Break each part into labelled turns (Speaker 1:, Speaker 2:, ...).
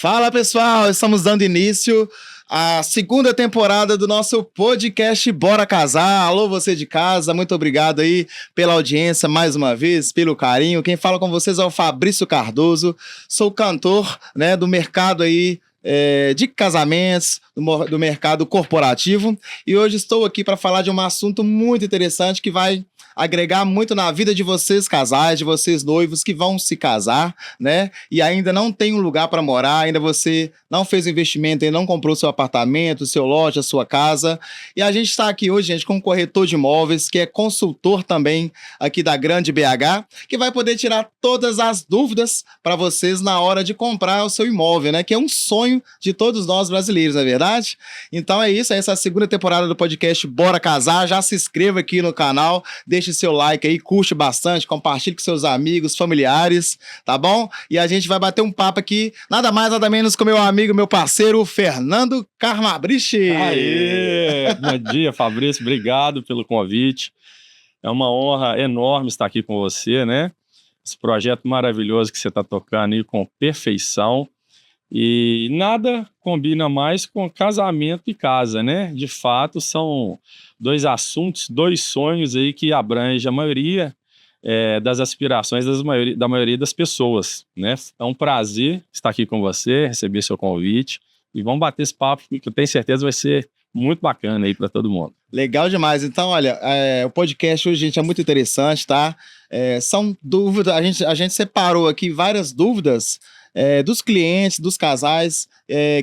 Speaker 1: Fala pessoal, estamos dando início à segunda temporada do nosso podcast Bora Casar. Alô você de casa, muito obrigado aí pela audiência mais uma vez, pelo carinho. Quem fala com vocês é o Fabrício Cardoso, sou cantor, né, do mercado aí de casamentos, do mercado corporativo, e hoje estou aqui para falar de um assunto muito interessante que vai agregar muito na vida de vocês casais, de vocês noivos que vão se casar, né? E ainda não tem um lugar para morar, ainda você não fez o investimento, ainda não comprou seu apartamento, seu lote, a sua casa. E a gente está aqui hoje, gente, com um corretor de imóveis, que é consultor também aqui da Grande BH, que vai poder tirar todas as dúvidas para vocês na hora de comprar o seu imóvel, né? Que é um sonho de todos nós brasileiros, não é verdade? Então é isso, essa é a segunda temporada do podcast Bora Casar. Já se inscreva aqui no canal, deixe seu like aí, curte bastante, compartilhe com seus amigos, familiares, tá bom? E a gente vai bater um papo aqui, nada mais, nada menos com meu amigo, meu parceiro, Fernando Carmabriche.
Speaker 2: Aê! Bom dia, Fabrício, obrigado pelo convite. É uma honra enorme estar aqui com você, né? Esse projeto maravilhoso que você está tocando aí com perfeição. E nada combina mais com casamento e casa, né? De fato, são dois assuntos, dois sonhos aí que abrangem a maioria das aspirações da maioria das pessoas, né? É um prazer estar aqui com você, receber seu convite e vamos bater esse papo que eu tenho certeza vai ser muito bacana aí para todo mundo.
Speaker 1: Legal demais. Então, olha, o podcast hoje, gente, é muito interessante, tá? São dúvidas, a gente separou aqui várias dúvidas dos clientes, dos casais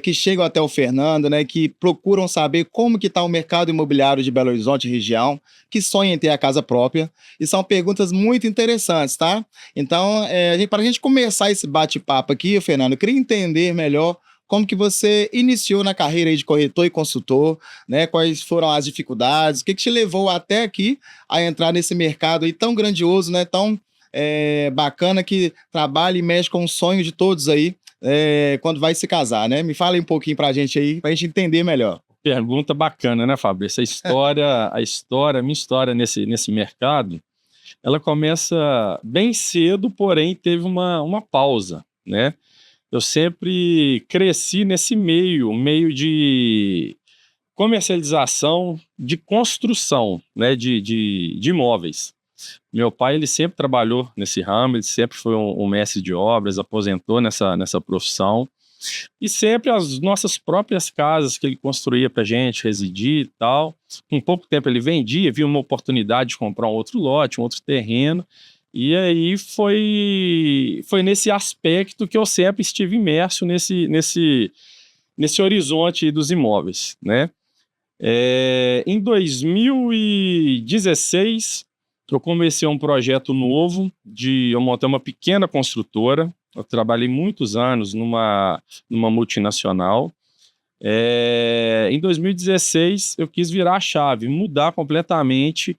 Speaker 1: que chegam até o Fernando, né, que procuram saber como que está o mercado imobiliário de Belo Horizonte e região, que sonham em ter a casa própria, e são perguntas muito interessantes, tá? Então, para a gente começar esse bate-papo aqui, Fernando, eu queria entender melhor como que você iniciou na carreira aí de corretor e consultor, né? Quais foram as dificuldades, o que te levou até aqui a entrar nesse mercado aí tão grandioso, né? Tão bacana, que trabalha e mexe com o sonho de todos aí quando vai se casar, né? Me fala aí um pouquinho pra gente aí, pra gente entender melhor.
Speaker 2: Pergunta bacana, né, Fabrício? Minha história nesse mercado, ela começa bem cedo, porém teve uma pausa, né? Eu sempre cresci nesse meio de comercialização, de construção, né, de imóveis. Meu pai, ele sempre trabalhou nesse ramo, ele sempre foi um mestre de obras, aposentou nessa profissão, e sempre as nossas próprias casas que ele construía pra gente residir e tal. Com pouco tempo ele vendia, via uma oportunidade de comprar um outro lote, um outro terreno, e aí foi nesse aspecto que eu sempre estive imerso nesse horizonte dos imóveis, né? Em 2016, eu comecei um projeto novo eu montei uma pequena construtora. Eu trabalhei muitos anos numa multinacional. Em 2016, eu quis virar a chave, mudar completamente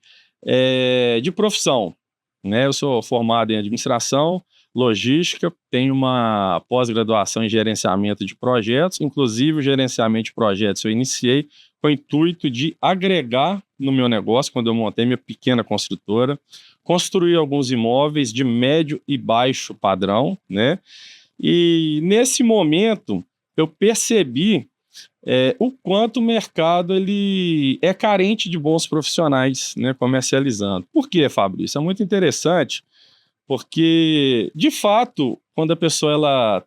Speaker 2: de profissão, né? Eu sou formado em administração, logística, tenho uma pós-graduação em gerenciamento de projetos, inclusive o gerenciamento de projetos eu iniciei com o intuito de agregar no meu negócio, quando eu montei minha pequena construtora, construir alguns imóveis de médio e baixo padrão, né? E nesse momento eu percebi o quanto o mercado ele é carente de bons profissionais, né, comercializando. Por quê, Fabrício? É muito interessante, porque, de fato, quando a pessoa ela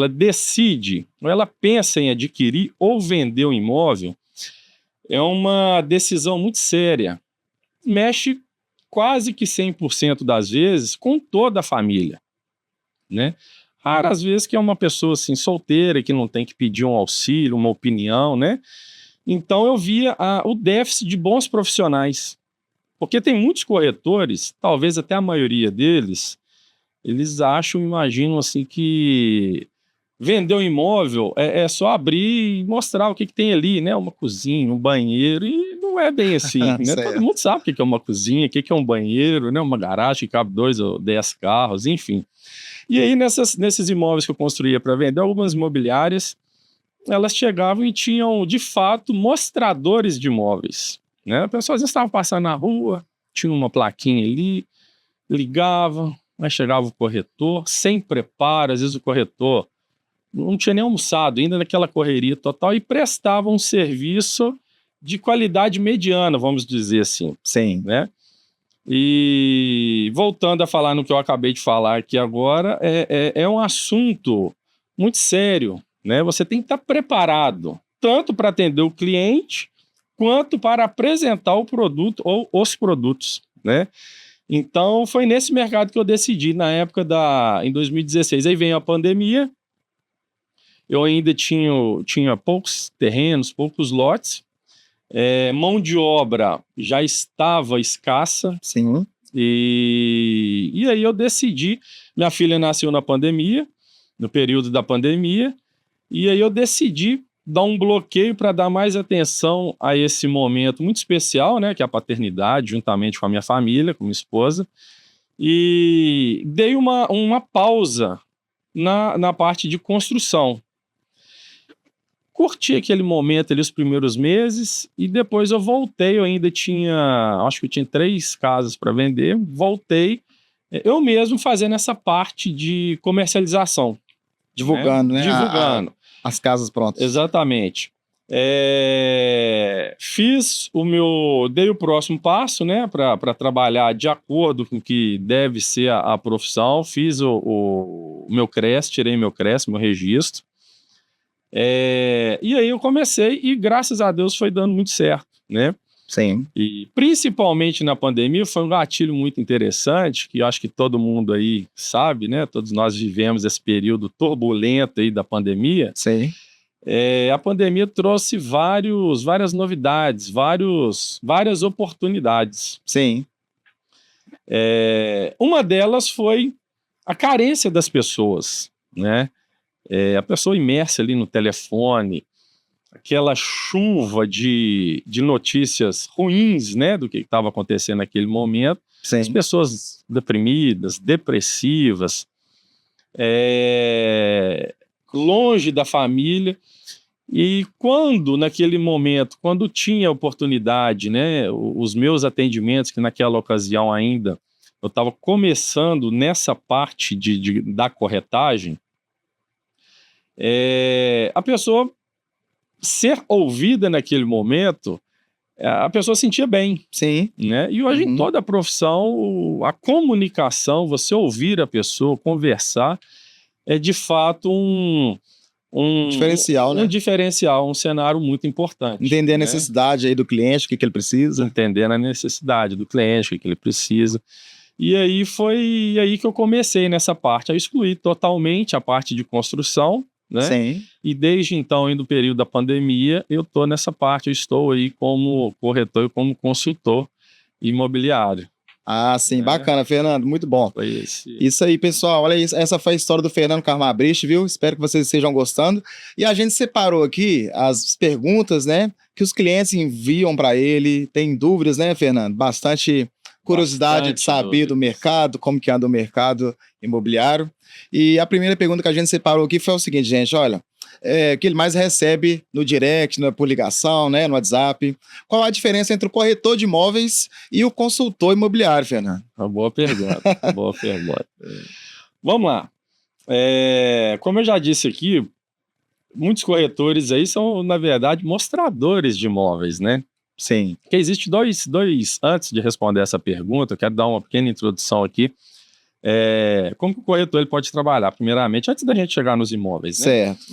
Speaker 2: decide, ou ela pensa em adquirir ou vender um imóvel, é uma decisão muito séria. Mexe quase que 100% das vezes com toda a família, né? Raras vezes que é uma pessoa assim, solteira, que não tem que pedir um auxílio, uma opinião, né? Então eu via o déficit de bons profissionais. Porque tem muitos corretores, talvez até a maioria deles, eles imaginam assim que vender um imóvel é só abrir e mostrar o que tem ali, né? Uma cozinha, um banheiro, e não é bem assim, né? Todo mundo sabe o que é uma cozinha, o que é um banheiro, né? Uma garagem que cabe 2 ou 10 carros, enfim. E aí, nesses imóveis que eu construía para vender, algumas imobiliárias, elas chegavam e tinham, de fato, mostradores de imóveis, né? As pessoas estavam passando na rua, tinha uma plaquinha ali, ligavam, aí chegava o corretor, sem preparo, às vezes o corretor não tinha nem almoçado, ainda naquela correria total, e prestava um serviço de qualidade mediana, vamos dizer assim.
Speaker 1: Sim.
Speaker 2: Né? E voltando a falar no que eu acabei de falar aqui agora, é um assunto muito sério, né? Você tem que estar preparado, tanto para atender o cliente, quanto para apresentar o produto ou os produtos, né? Então, foi nesse mercado que eu decidi, em 2016. Aí veio a pandemia, eu ainda tinha poucos terrenos, poucos lotes, mão de obra já estava escassa.
Speaker 1: Sim.
Speaker 2: E aí eu decidi, minha filha nasceu na pandemia, no período da pandemia, e aí eu decidi dar um bloqueio para dar mais atenção a esse momento muito especial, né, que é a paternidade, juntamente com a minha família, com minha esposa, e dei uma pausa na parte de construção. Curti aquele momento ali, os primeiros meses, e depois eu voltei, acho que eu tinha 3 casas para vender, voltei, eu mesmo fazendo essa parte de comercialização.
Speaker 1: Divulgando, né?
Speaker 2: Divulgando.
Speaker 1: As casas prontas.
Speaker 2: Exatamente. Dei o próximo passo, né, para trabalhar de acordo com o que deve ser a profissão, fiz o meu CRES, tirei meu CRES, meu registro. E aí eu comecei e graças a Deus foi dando muito certo, né?
Speaker 1: Sim.
Speaker 2: E principalmente na pandemia foi um gatilho muito interessante, que eu acho que todo mundo aí sabe, né? Todos nós vivemos esse período turbulento aí da pandemia.
Speaker 1: Sim.
Speaker 2: A pandemia trouxe várias novidades, várias oportunidades.
Speaker 1: Sim.
Speaker 2: Uma delas foi a carência das pessoas, né? A pessoa imersa ali no telefone, aquela chuva de notícias ruins, né, do que estava acontecendo naquele momento.
Speaker 1: Sim.
Speaker 2: As pessoas deprimidas, depressivas, longe da família. E naquele momento, quando tinha oportunidade, né, os meus atendimentos, que naquela ocasião ainda eu estava começando nessa parte da corretagem, a pessoa ser ouvida naquele momento, a pessoa sentia bem.
Speaker 1: Sim.
Speaker 2: Né? E hoje, em toda a profissão, a comunicação, você ouvir a pessoa, conversar, é de fato um
Speaker 1: diferencial, né?
Speaker 2: Um diferencial, um cenário muito importante.
Speaker 1: Entender a necessidade aí do cliente, o que ele precisa.
Speaker 2: Entender a necessidade do cliente, o que ele precisa. E aí foi aí que eu comecei nessa parte, a excluir totalmente a parte de construção, né?
Speaker 1: Sim.
Speaker 2: E desde então, no período da pandemia, eu estou nessa parte, eu estou aí como corretor e como consultor imobiliário.
Speaker 1: Ah, sim, bacana, Fernando, muito bom.
Speaker 2: Foi
Speaker 1: isso aí, pessoal, olha isso, essa foi a história do Fernando Carmabrich, viu? Espero que vocês estejam gostando. E a gente separou aqui as perguntas, né, que os clientes enviam para ele. Tem dúvidas, né, Fernando? Bastante curiosidade de saber do mercado, como que anda o mercado imobiliário. E a primeira pergunta que a gente separou aqui foi o seguinte, gente, olha, que ele mais recebe no direct, por ligação, né, no WhatsApp. Qual a diferença entre o corretor de imóveis e o consultor imobiliário, Fernando?
Speaker 2: Uma boa pergunta, boa pergunta. Vamos lá. Como eu já disse aqui, muitos corretores aí são, na verdade, mostradores de imóveis, né?
Speaker 1: Sim.
Speaker 2: Porque existe dois... Antes de responder essa pergunta, eu quero dar uma pequena introdução aqui. Como que o corretor ele pode trabalhar, primeiramente, antes da gente chegar nos imóveis, né?
Speaker 1: Certo.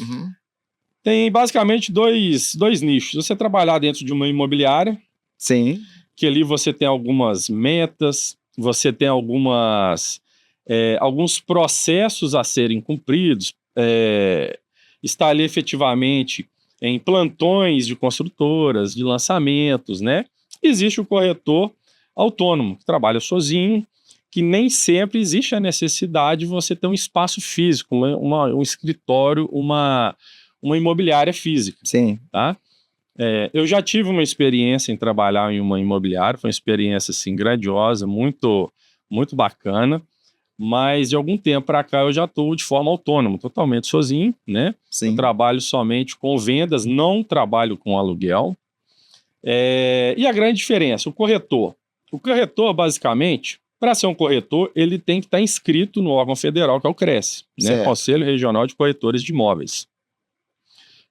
Speaker 2: Tem basicamente dois nichos. Você trabalhar dentro de uma imobiliária,
Speaker 1: sim,
Speaker 2: que ali você tem algumas metas, você tem alguns processos a serem cumpridos, está ali efetivamente em plantões de construtoras, de lançamentos, né? Existe o corretor autônomo, que trabalha sozinho, que nem sempre existe a necessidade de você ter um espaço físico, um escritório, uma imobiliária física.
Speaker 1: Sim.
Speaker 2: Tá? Eu já tive uma experiência em trabalhar em uma imobiliária, foi uma experiência assim, grandiosa, muito, muito bacana, mas de algum tempo para cá eu já estou de forma autônoma, totalmente sozinho, né?
Speaker 1: Sim.
Speaker 2: Eu trabalho somente com vendas, não trabalho com aluguel. E a grande diferença, o corretor basicamente Para ser um corretor, ele tem que estar inscrito no órgão federal, que é o CRES, né?
Speaker 1: Certo.
Speaker 2: Conselho Regional de Corretores de Imóveis.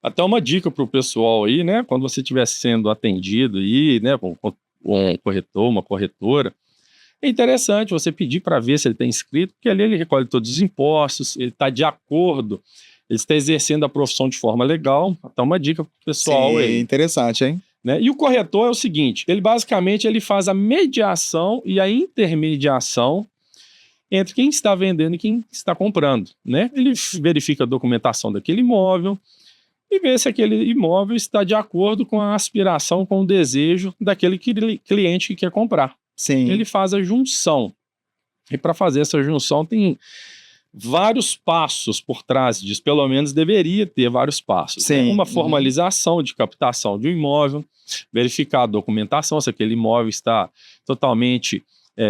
Speaker 2: Até uma dica para o pessoal aí, né? Quando você estiver sendo atendido aí, né? Com um corretor, uma corretora, é interessante você pedir para ver se ele está inscrito, porque ali ele recolhe todos os impostos, ele está de acordo, ele está exercendo a profissão de forma legal. Até uma dica para o pessoal
Speaker 1: Sim,
Speaker 2: aí.
Speaker 1: interessante, hein?
Speaker 2: Né? E o corretor é o seguinte, ele basicamente ele faz a mediação e a intermediação entre quem está vendendo e quem está comprando, né? Ele verifica a documentação daquele imóvel e vê se aquele imóvel está de acordo com a aspiração, com o desejo daquele cliente que quer comprar.
Speaker 1: Sim.
Speaker 2: Ele faz a junção. E para fazer essa junção tem vários passos por trás disso, pelo menos deveria ter vários passos.
Speaker 1: Sim.
Speaker 2: Uma formalização de captação de um imóvel, verificar a documentação, se aquele imóvel está totalmente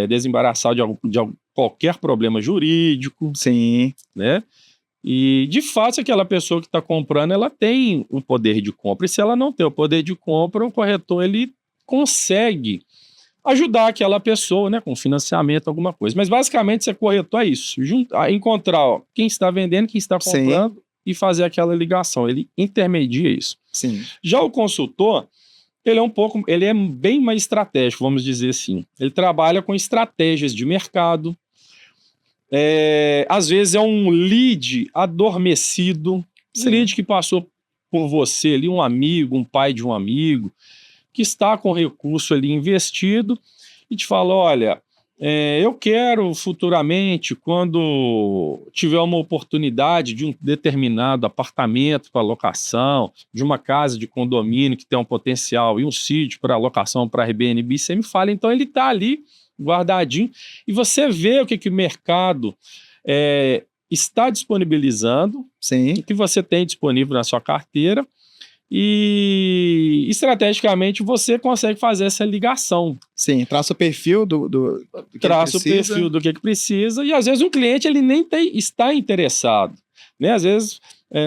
Speaker 2: desembaraçado de qualquer problema jurídico.
Speaker 1: Sim.
Speaker 2: Né? E, de fato, aquela pessoa que está comprando, ela tem o poder de compra. E se ela não tem o poder de compra, o corretor ele consegue ajudar aquela pessoa, né, com financiamento, alguma coisa. Mas, basicamente, ser corretor é isso. Encontrar quem está vendendo, quem está comprando. Sim. E fazer aquela ligação. Ele intermedia isso.
Speaker 1: Sim.
Speaker 2: Já o consultor, ele é bem mais estratégico, vamos dizer assim. Ele trabalha com estratégias de mercado. Às vezes é um lead adormecido, esse lead que passou por você ali, um amigo, um pai de um amigo, que está com recurso ali investido e te fala, olha, eu quero futuramente, quando tiver uma oportunidade de um determinado apartamento para locação, de uma casa de condomínio que tem um potencial e um sítio para locação para Airbnb, você me fala. Então ele está ali guardadinho, e você vê o que o mercado está disponibilizando,
Speaker 1: Sim.
Speaker 2: o que você tem disponível na sua carteira, e estrategicamente você consegue fazer essa ligação.
Speaker 1: Sim, traça o perfil do que
Speaker 2: traça o perfil do que precisa, e às vezes um cliente ele nem está interessado. Né? Às vezes,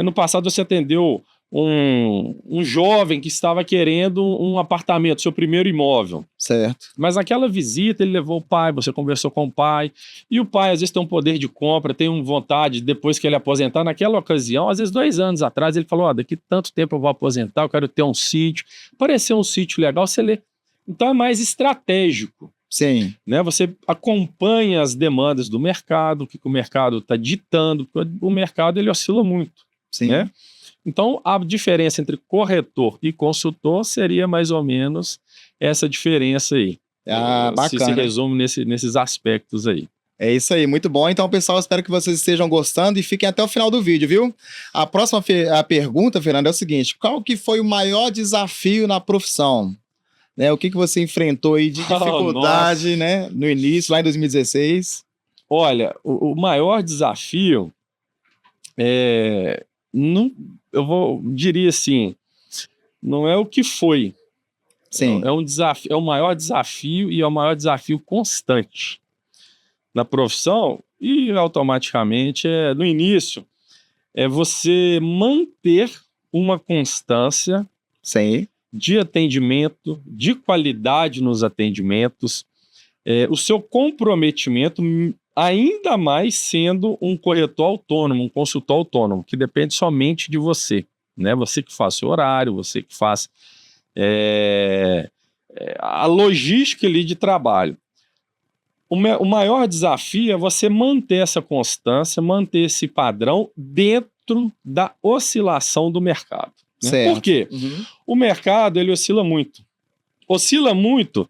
Speaker 2: no passado você atendeu um jovem que estava querendo um apartamento, seu primeiro imóvel.
Speaker 1: Certo.
Speaker 2: Mas naquela visita ele levou o pai, você conversou com o pai, e o pai às vezes tem um poder de compra, tem uma vontade, depois que ele aposentar, naquela ocasião, às vezes 2 anos atrás, ele falou, daqui tanto tempo eu vou aposentar, eu quero ter um sítio. Pareceu um sítio legal, você lê. Então é mais estratégico.
Speaker 1: Sim.
Speaker 2: Né? Você acompanha as demandas do mercado, o que o mercado está ditando, porque o mercado ele oscila muito.
Speaker 1: Sim.
Speaker 2: Né? Então, a diferença entre corretor e consultor seria mais ou menos essa diferença aí.
Speaker 1: Bacana.
Speaker 2: Se resume nesses aspectos aí.
Speaker 1: É isso aí, muito bom. Então, pessoal, espero que vocês estejam gostando e fiquem até o final do vídeo, viu? A próxima pergunta, Fernando, é o seguinte: qual que foi o maior desafio na profissão? Né, o que você enfrentou aí de dificuldade, né, no início, lá em 2016?
Speaker 2: Olha, o maior desafio diria assim, não é o que foi.
Speaker 1: Sim.
Speaker 2: É um desafio, é o maior desafio e é o maior desafio constante na profissão e automaticamente no início é você manter uma constância
Speaker 1: Sim.
Speaker 2: de atendimento, de qualidade nos atendimentos, o seu comprometimento, ainda mais sendo um corretor autônomo, um consultor autônomo, que depende somente de você, né? Você que faz seu horário, você que faz a logística ali de trabalho. O maior desafio é você manter essa constância, manter esse padrão dentro da oscilação do mercado. Né?
Speaker 1: Certo.
Speaker 2: Por quê?
Speaker 1: Uhum.
Speaker 2: O mercado ele oscila muito. Oscila muito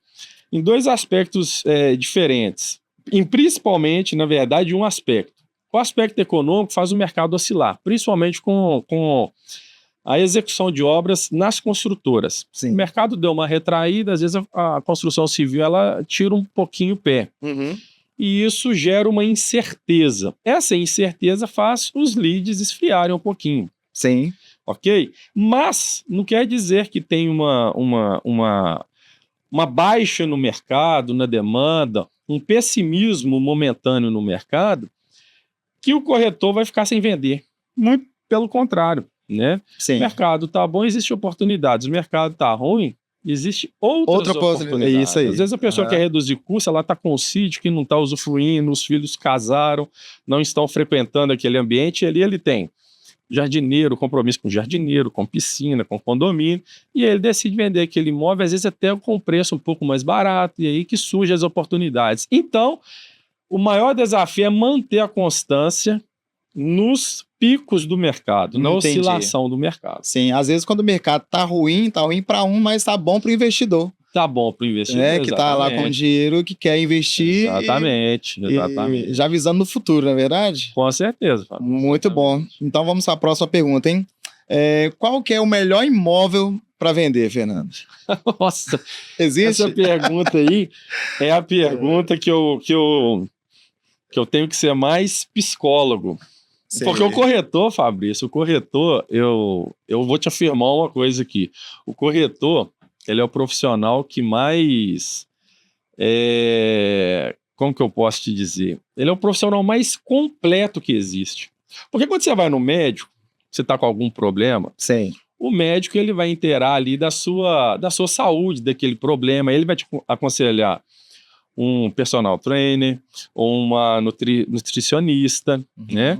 Speaker 2: em 2 aspectos diferentes. E principalmente, na verdade, um aspecto. O aspecto econômico faz o mercado oscilar, principalmente com a execução de obras nas construtoras.
Speaker 1: Sim.
Speaker 2: O mercado deu uma retraída, às vezes a construção civil ela tira um pouquinho o pé.
Speaker 1: Uhum.
Speaker 2: E isso gera uma incerteza. Essa incerteza faz os leads esfriarem um pouquinho.
Speaker 1: Sim.
Speaker 2: Ok? Mas não quer dizer que tem uma baixa no mercado, na demanda, um pessimismo momentâneo no mercado, que o corretor vai ficar sem vender. Muito pelo contrário. Né?
Speaker 1: Sim.
Speaker 2: O mercado está bom, existem oportunidades. O mercado está ruim, Existe outras oportunidades.
Speaker 1: É isso aí.
Speaker 2: Às vezes a pessoa quer reduzir custo, ela está com um sítio que não está usufruindo, os filhos casaram, não estão frequentando aquele ambiente, e ali ele tem jardineiro, compromisso com jardineiro, com piscina, com condomínio, e ele decide vender aquele imóvel, às vezes até com preço um pouco mais barato, e aí que surgem as oportunidades. Então, o maior desafio é manter a constância nos picos do mercado, na oscilação do mercado.
Speaker 1: Sim, às vezes quando o mercado tá ruim para um, mas tá bom para o investidor.
Speaker 2: Tá bom para o investidor,
Speaker 1: que tá lá com dinheiro que quer investir.
Speaker 2: Exatamente.
Speaker 1: E já visando no futuro, não é verdade?
Speaker 2: Com certeza.
Speaker 1: Muito bom. Então vamos para a próxima pergunta, hein? Qual que é o melhor imóvel para vender, Fernando?
Speaker 2: Nossa,
Speaker 1: existe?
Speaker 2: Essa pergunta aí é a pergunta que eu tenho que ser mais psicólogo. Sim. Porque o corretor, Fabrício, eu vou te afirmar uma coisa aqui. O corretor, ele é o profissional que mais... como que eu posso te dizer? Ele é o profissional mais completo que existe. Porque quando você vai no médico, você está com algum problema,
Speaker 1: sim,
Speaker 2: o médico ele vai inteirar ali da sua saúde, daquele problema, ele vai te aconselhar um personal trainer, ou uma nutricionista, né?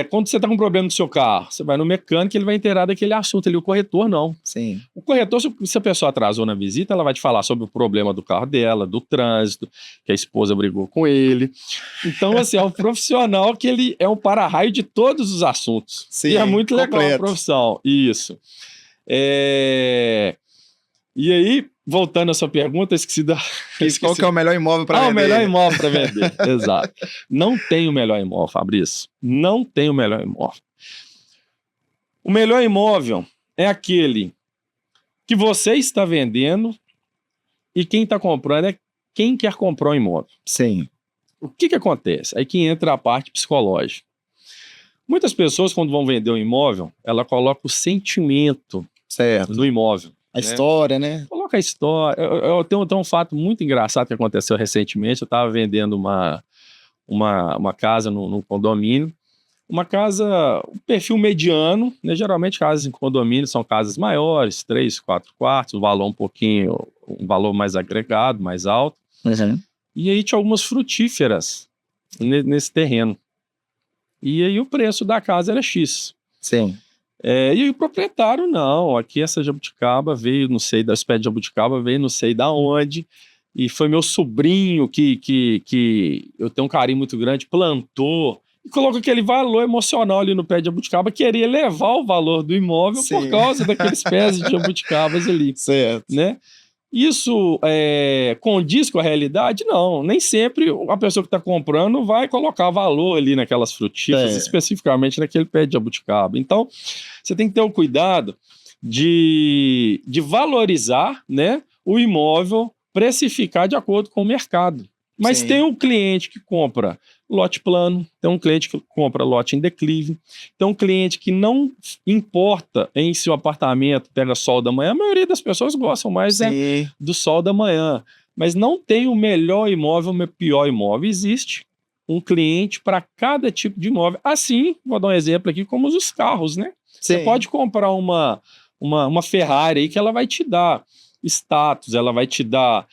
Speaker 2: Quando você está com um problema no seu carro, você vai no mecânico, ele vai inteirar daquele assunto ali. O corretor, não.
Speaker 1: Sim.
Speaker 2: O corretor, se a pessoa atrasou na visita, ela vai te falar sobre o problema do carro dela, do trânsito, que a esposa brigou com ele. Então, assim, é um profissional que ele é um para-raio de todos os assuntos.
Speaker 1: Sim,
Speaker 2: e é muito legal
Speaker 1: completo.
Speaker 2: a profissão. Isso. E aí, voltando à sua pergunta, esqueci.
Speaker 1: Qual que é o melhor imóvel para vender?
Speaker 2: O melhor imóvel para vender, exato. Não tem o melhor imóvel, Fabrício. Não tem o melhor imóvel. O melhor imóvel é aquele que você está vendendo e quem está comprando é quem quer comprar o imóvel.
Speaker 1: Sim.
Speaker 2: O que acontece? Aí que entra a parte psicológica. Muitas pessoas, quando vão vender um imóvel, ela coloca o sentimento no imóvel.
Speaker 1: A história, né?
Speaker 2: Coloca a história. Eu tenho um fato muito engraçado que aconteceu recentemente. Eu estava vendendo uma casa num condomínio. Uma casa, um perfil mediano, né? Geralmente casas em condomínio são casas maiores, 3, 4 quartos, um valor mais agregado, mais alto.
Speaker 1: Uhum.
Speaker 2: E aí tinha algumas frutíferas nesse terreno. E aí o preço da casa era X.
Speaker 1: Sim.
Speaker 2: E aí o proprietário, não, aqui essa jabuticaba veio, não sei, das pés de jabuticaba veio, não sei da onde, e foi meu sobrinho que eu tenho um carinho muito grande, plantou, e colocou aquele valor emocional ali no pé de jabuticaba, queria elevar o valor do imóvel. Sim. Por causa daqueles pés de jabuticabas ali.
Speaker 1: Certo.
Speaker 2: Né? Isso condiz com a realidade? Não, nem sempre a pessoa que está comprando vai colocar valor ali naquelas frutíferas, especificamente naquele pé de jabuticaba. Então, você tem que ter o cuidado de valorizar, né, o imóvel, precificar de acordo com o mercado. Mas tem um cliente que compra lote plano, tem um cliente que compra lote em declive, tem um cliente que não importa em se o apartamento pega sol da manhã, a maioria das pessoas gostam mais do sol da manhã, mas não tem o melhor imóvel, o pior imóvel. Existe um cliente para cada tipo de imóvel. Assim, vou dar um exemplo aqui, como os carros, né? Sim. Você pode comprar uma Ferrari aí que ela vai te dar status, ela vai te dar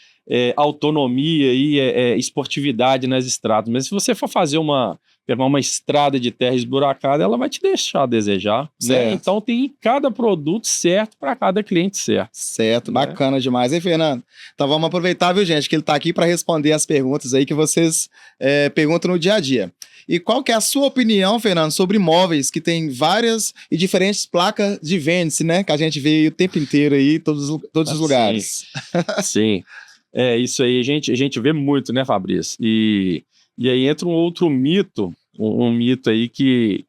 Speaker 2: autonomia e esportividade nas estradas, mas se você for pegar uma estrada de terra esburacada, ela vai te deixar a desejar, né? Então tem cada produto certo para cada cliente certo.
Speaker 1: Certo, né? Bacana demais, hein, Fernando? Então vamos aproveitar, viu, gente, que ele está aqui para responder as perguntas aí que vocês perguntam no dia a dia. E qual que é a sua opinião, Fernando, sobre imóveis que tem várias e diferentes placas de vende-se, né? Que a gente vê o tempo inteiro aí, todos os lugares.
Speaker 2: Sim. Isso aí a gente vê muito, né, Fabrício? E aí entra um outro mito, um mito aí que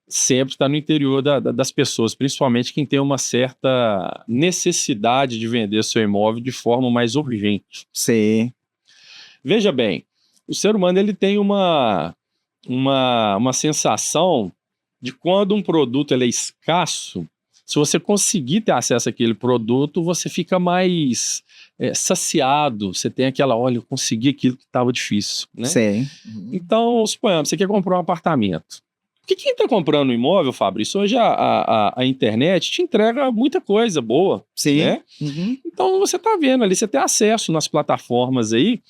Speaker 2: sempre está no interior das pessoas, principalmente quem tem uma certa necessidade de vender seu imóvel de forma mais urgente.
Speaker 1: Sim.
Speaker 2: Veja bem, o ser humano ele tem uma sensação de quando um produto ele é escasso. Se você conseguir ter acesso àquele produto, você fica mais saciado. Você tem aquela, olha, eu consegui aquilo que estava difícil, né?
Speaker 1: Sim.
Speaker 2: Então, suponhamos, você quer comprar um apartamento. Porque quem está comprando um imóvel, Fabrício, hoje a internet te entrega muita coisa boa.
Speaker 1: Sim.
Speaker 2: Né?
Speaker 1: Uhum.
Speaker 2: Então você está vendo ali, você tem acesso nas plataformas aí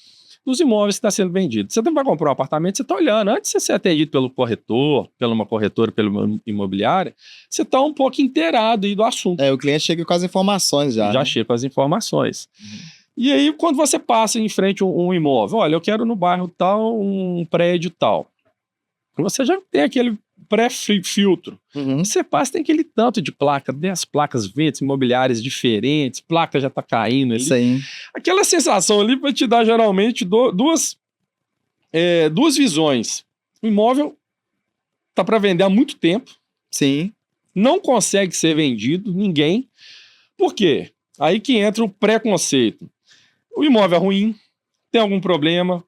Speaker 2: dos imóveis que está sendo vendido. Você vai comprar um apartamento, você está olhando. Antes de você ser atendido pelo corretor, pela uma corretora, pela imobiliária, você está um pouco inteirado aí do assunto.
Speaker 1: O cliente chega com as informações já.
Speaker 2: Já
Speaker 1: né?
Speaker 2: chega com as informações. E aí, quando você passa em frente a um imóvel, olha, eu quero no bairro tal, um prédio tal. Você já tem aquele pré-filtro.
Speaker 1: Uhum.
Speaker 2: Você passa, tem aquele tanto de placa, 10 placas verdes, imobiliárias diferentes, placa já tá caindo ali.
Speaker 1: Sim.
Speaker 2: Aquela sensação ali vai te dar, geralmente, duas visões. O imóvel tá para vender há muito tempo.
Speaker 1: Sim.
Speaker 2: Não consegue ser vendido, ninguém. Por quê? Aí que entra o preconceito. O imóvel é ruim, tem algum problema.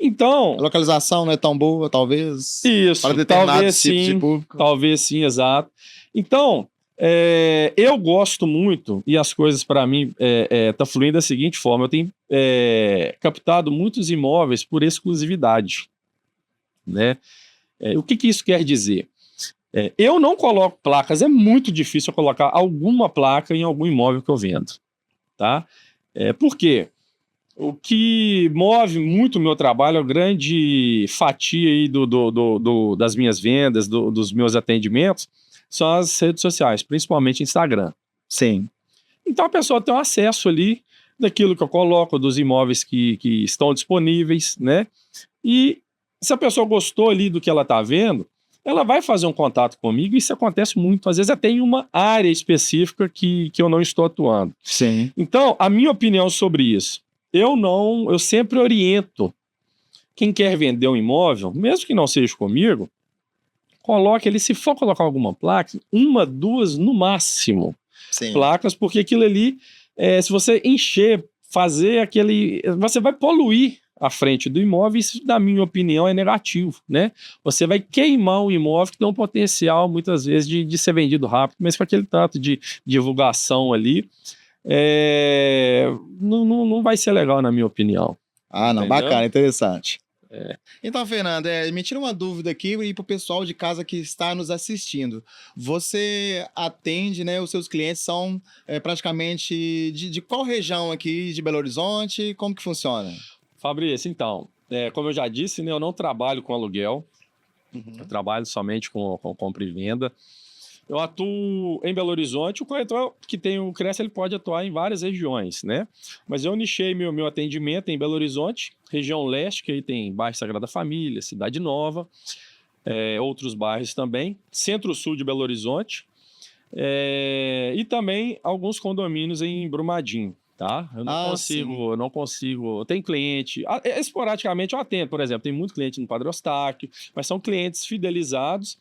Speaker 2: Então...
Speaker 1: A localização não é tão boa, talvez.
Speaker 2: Isso,
Speaker 1: para determinados
Speaker 2: talvez
Speaker 1: tipos
Speaker 2: sim,
Speaker 1: de público.
Speaker 2: talvez sim, exato. Então, eu gosto muito, e as coisas para mim tá fluindo da seguinte forma, eu tenho captado muitos imóveis por exclusividade, né? O que isso quer dizer? Eu não coloco placas, é muito difícil eu colocar alguma placa em algum imóvel que eu vendo, tá? Por quê? O que move muito o meu trabalho, a grande fatia aí das minhas vendas, dos meus atendimentos, são as redes sociais, principalmente Instagram.
Speaker 1: Sim.
Speaker 2: Então a pessoa tem um acesso ali daquilo que eu coloco, dos imóveis que estão disponíveis, né? E se a pessoa gostou ali do que ela está vendo, ela vai fazer um contato comigo, e isso acontece muito, às vezes até em uma área específica que eu não estou atuando.
Speaker 1: Sim.
Speaker 2: Então, a minha opinião sobre isso, eu sempre oriento quem quer vender um imóvel, mesmo que não seja comigo, coloque ele, se for colocar alguma placa, 1, 2 no máximo.
Speaker 1: Sim.
Speaker 2: Placas, porque aquilo ali, se você encher, fazer você vai poluir a frente do imóvel, e isso, na minha opinião, é negativo, né? Você vai queimar um imóvel que tem um potencial, muitas vezes, de ser vendido rápido, mas com aquele tanto de divulgação ali, não vai ser legal, na minha opinião.
Speaker 1: Ah, não,
Speaker 2: Entendeu?
Speaker 1: bacana, interessante. Então, Fernando, me tira uma dúvida aqui e para o pessoal de casa que está nos assistindo. Você atende, né? Os seus clientes são praticamente de qual região aqui de Belo Horizonte? Como que funciona?
Speaker 2: Fabrício, então, como eu já disse, né, eu não trabalho com aluguel, eu trabalho somente com compra e venda. Eu atuo em Belo Horizonte. O corretor que tem o Cresce, ele pode atuar em várias regiões, né? Mas eu nichei meu atendimento em Belo Horizonte, região leste, que aí tem bairro Sagrada Família, Cidade Nova, outros bairros também, centro-sul de Belo Horizonte, e também alguns condomínios em Brumadinho, tá? Eu não consigo, tem cliente, esporadicamente eu atendo, por exemplo, tem muito cliente no Padre Eustáquio, mas são clientes fidelizados,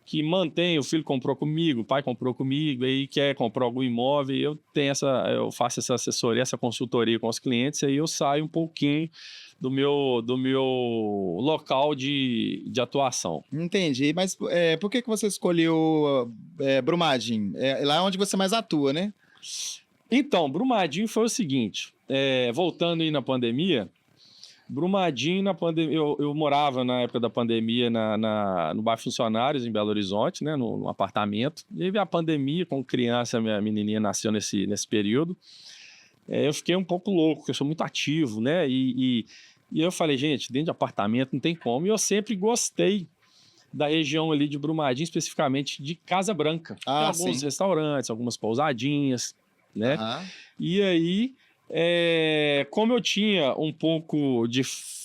Speaker 2: que mantém, o filho comprou comigo, o pai comprou comigo, aí quer comprar algum imóvel, eu faço essa assessoria, essa consultoria com os clientes, aí eu saio um pouquinho do meu local de atuação.
Speaker 1: Entendi, mas por que você escolheu Brumadinho? É lá onde você mais atua, né?
Speaker 2: Então, Brumadinho foi o seguinte, voltando aí na pandemia, Brumadinho, eu morava na época da pandemia no bairro Funcionários, em Belo Horizonte, né, no apartamento. E aí a pandemia, com criança, minha menininha nasceu nesse período. Eu fiquei um pouco louco, porque eu sou muito ativo, né? E eu falei, gente, dentro de apartamento não tem como. E eu sempre gostei da região ali de Brumadinho, especificamente de Casa Branca. Tem alguns restaurantes, algumas pousadinhas, né? E aí... como eu tinha um pouco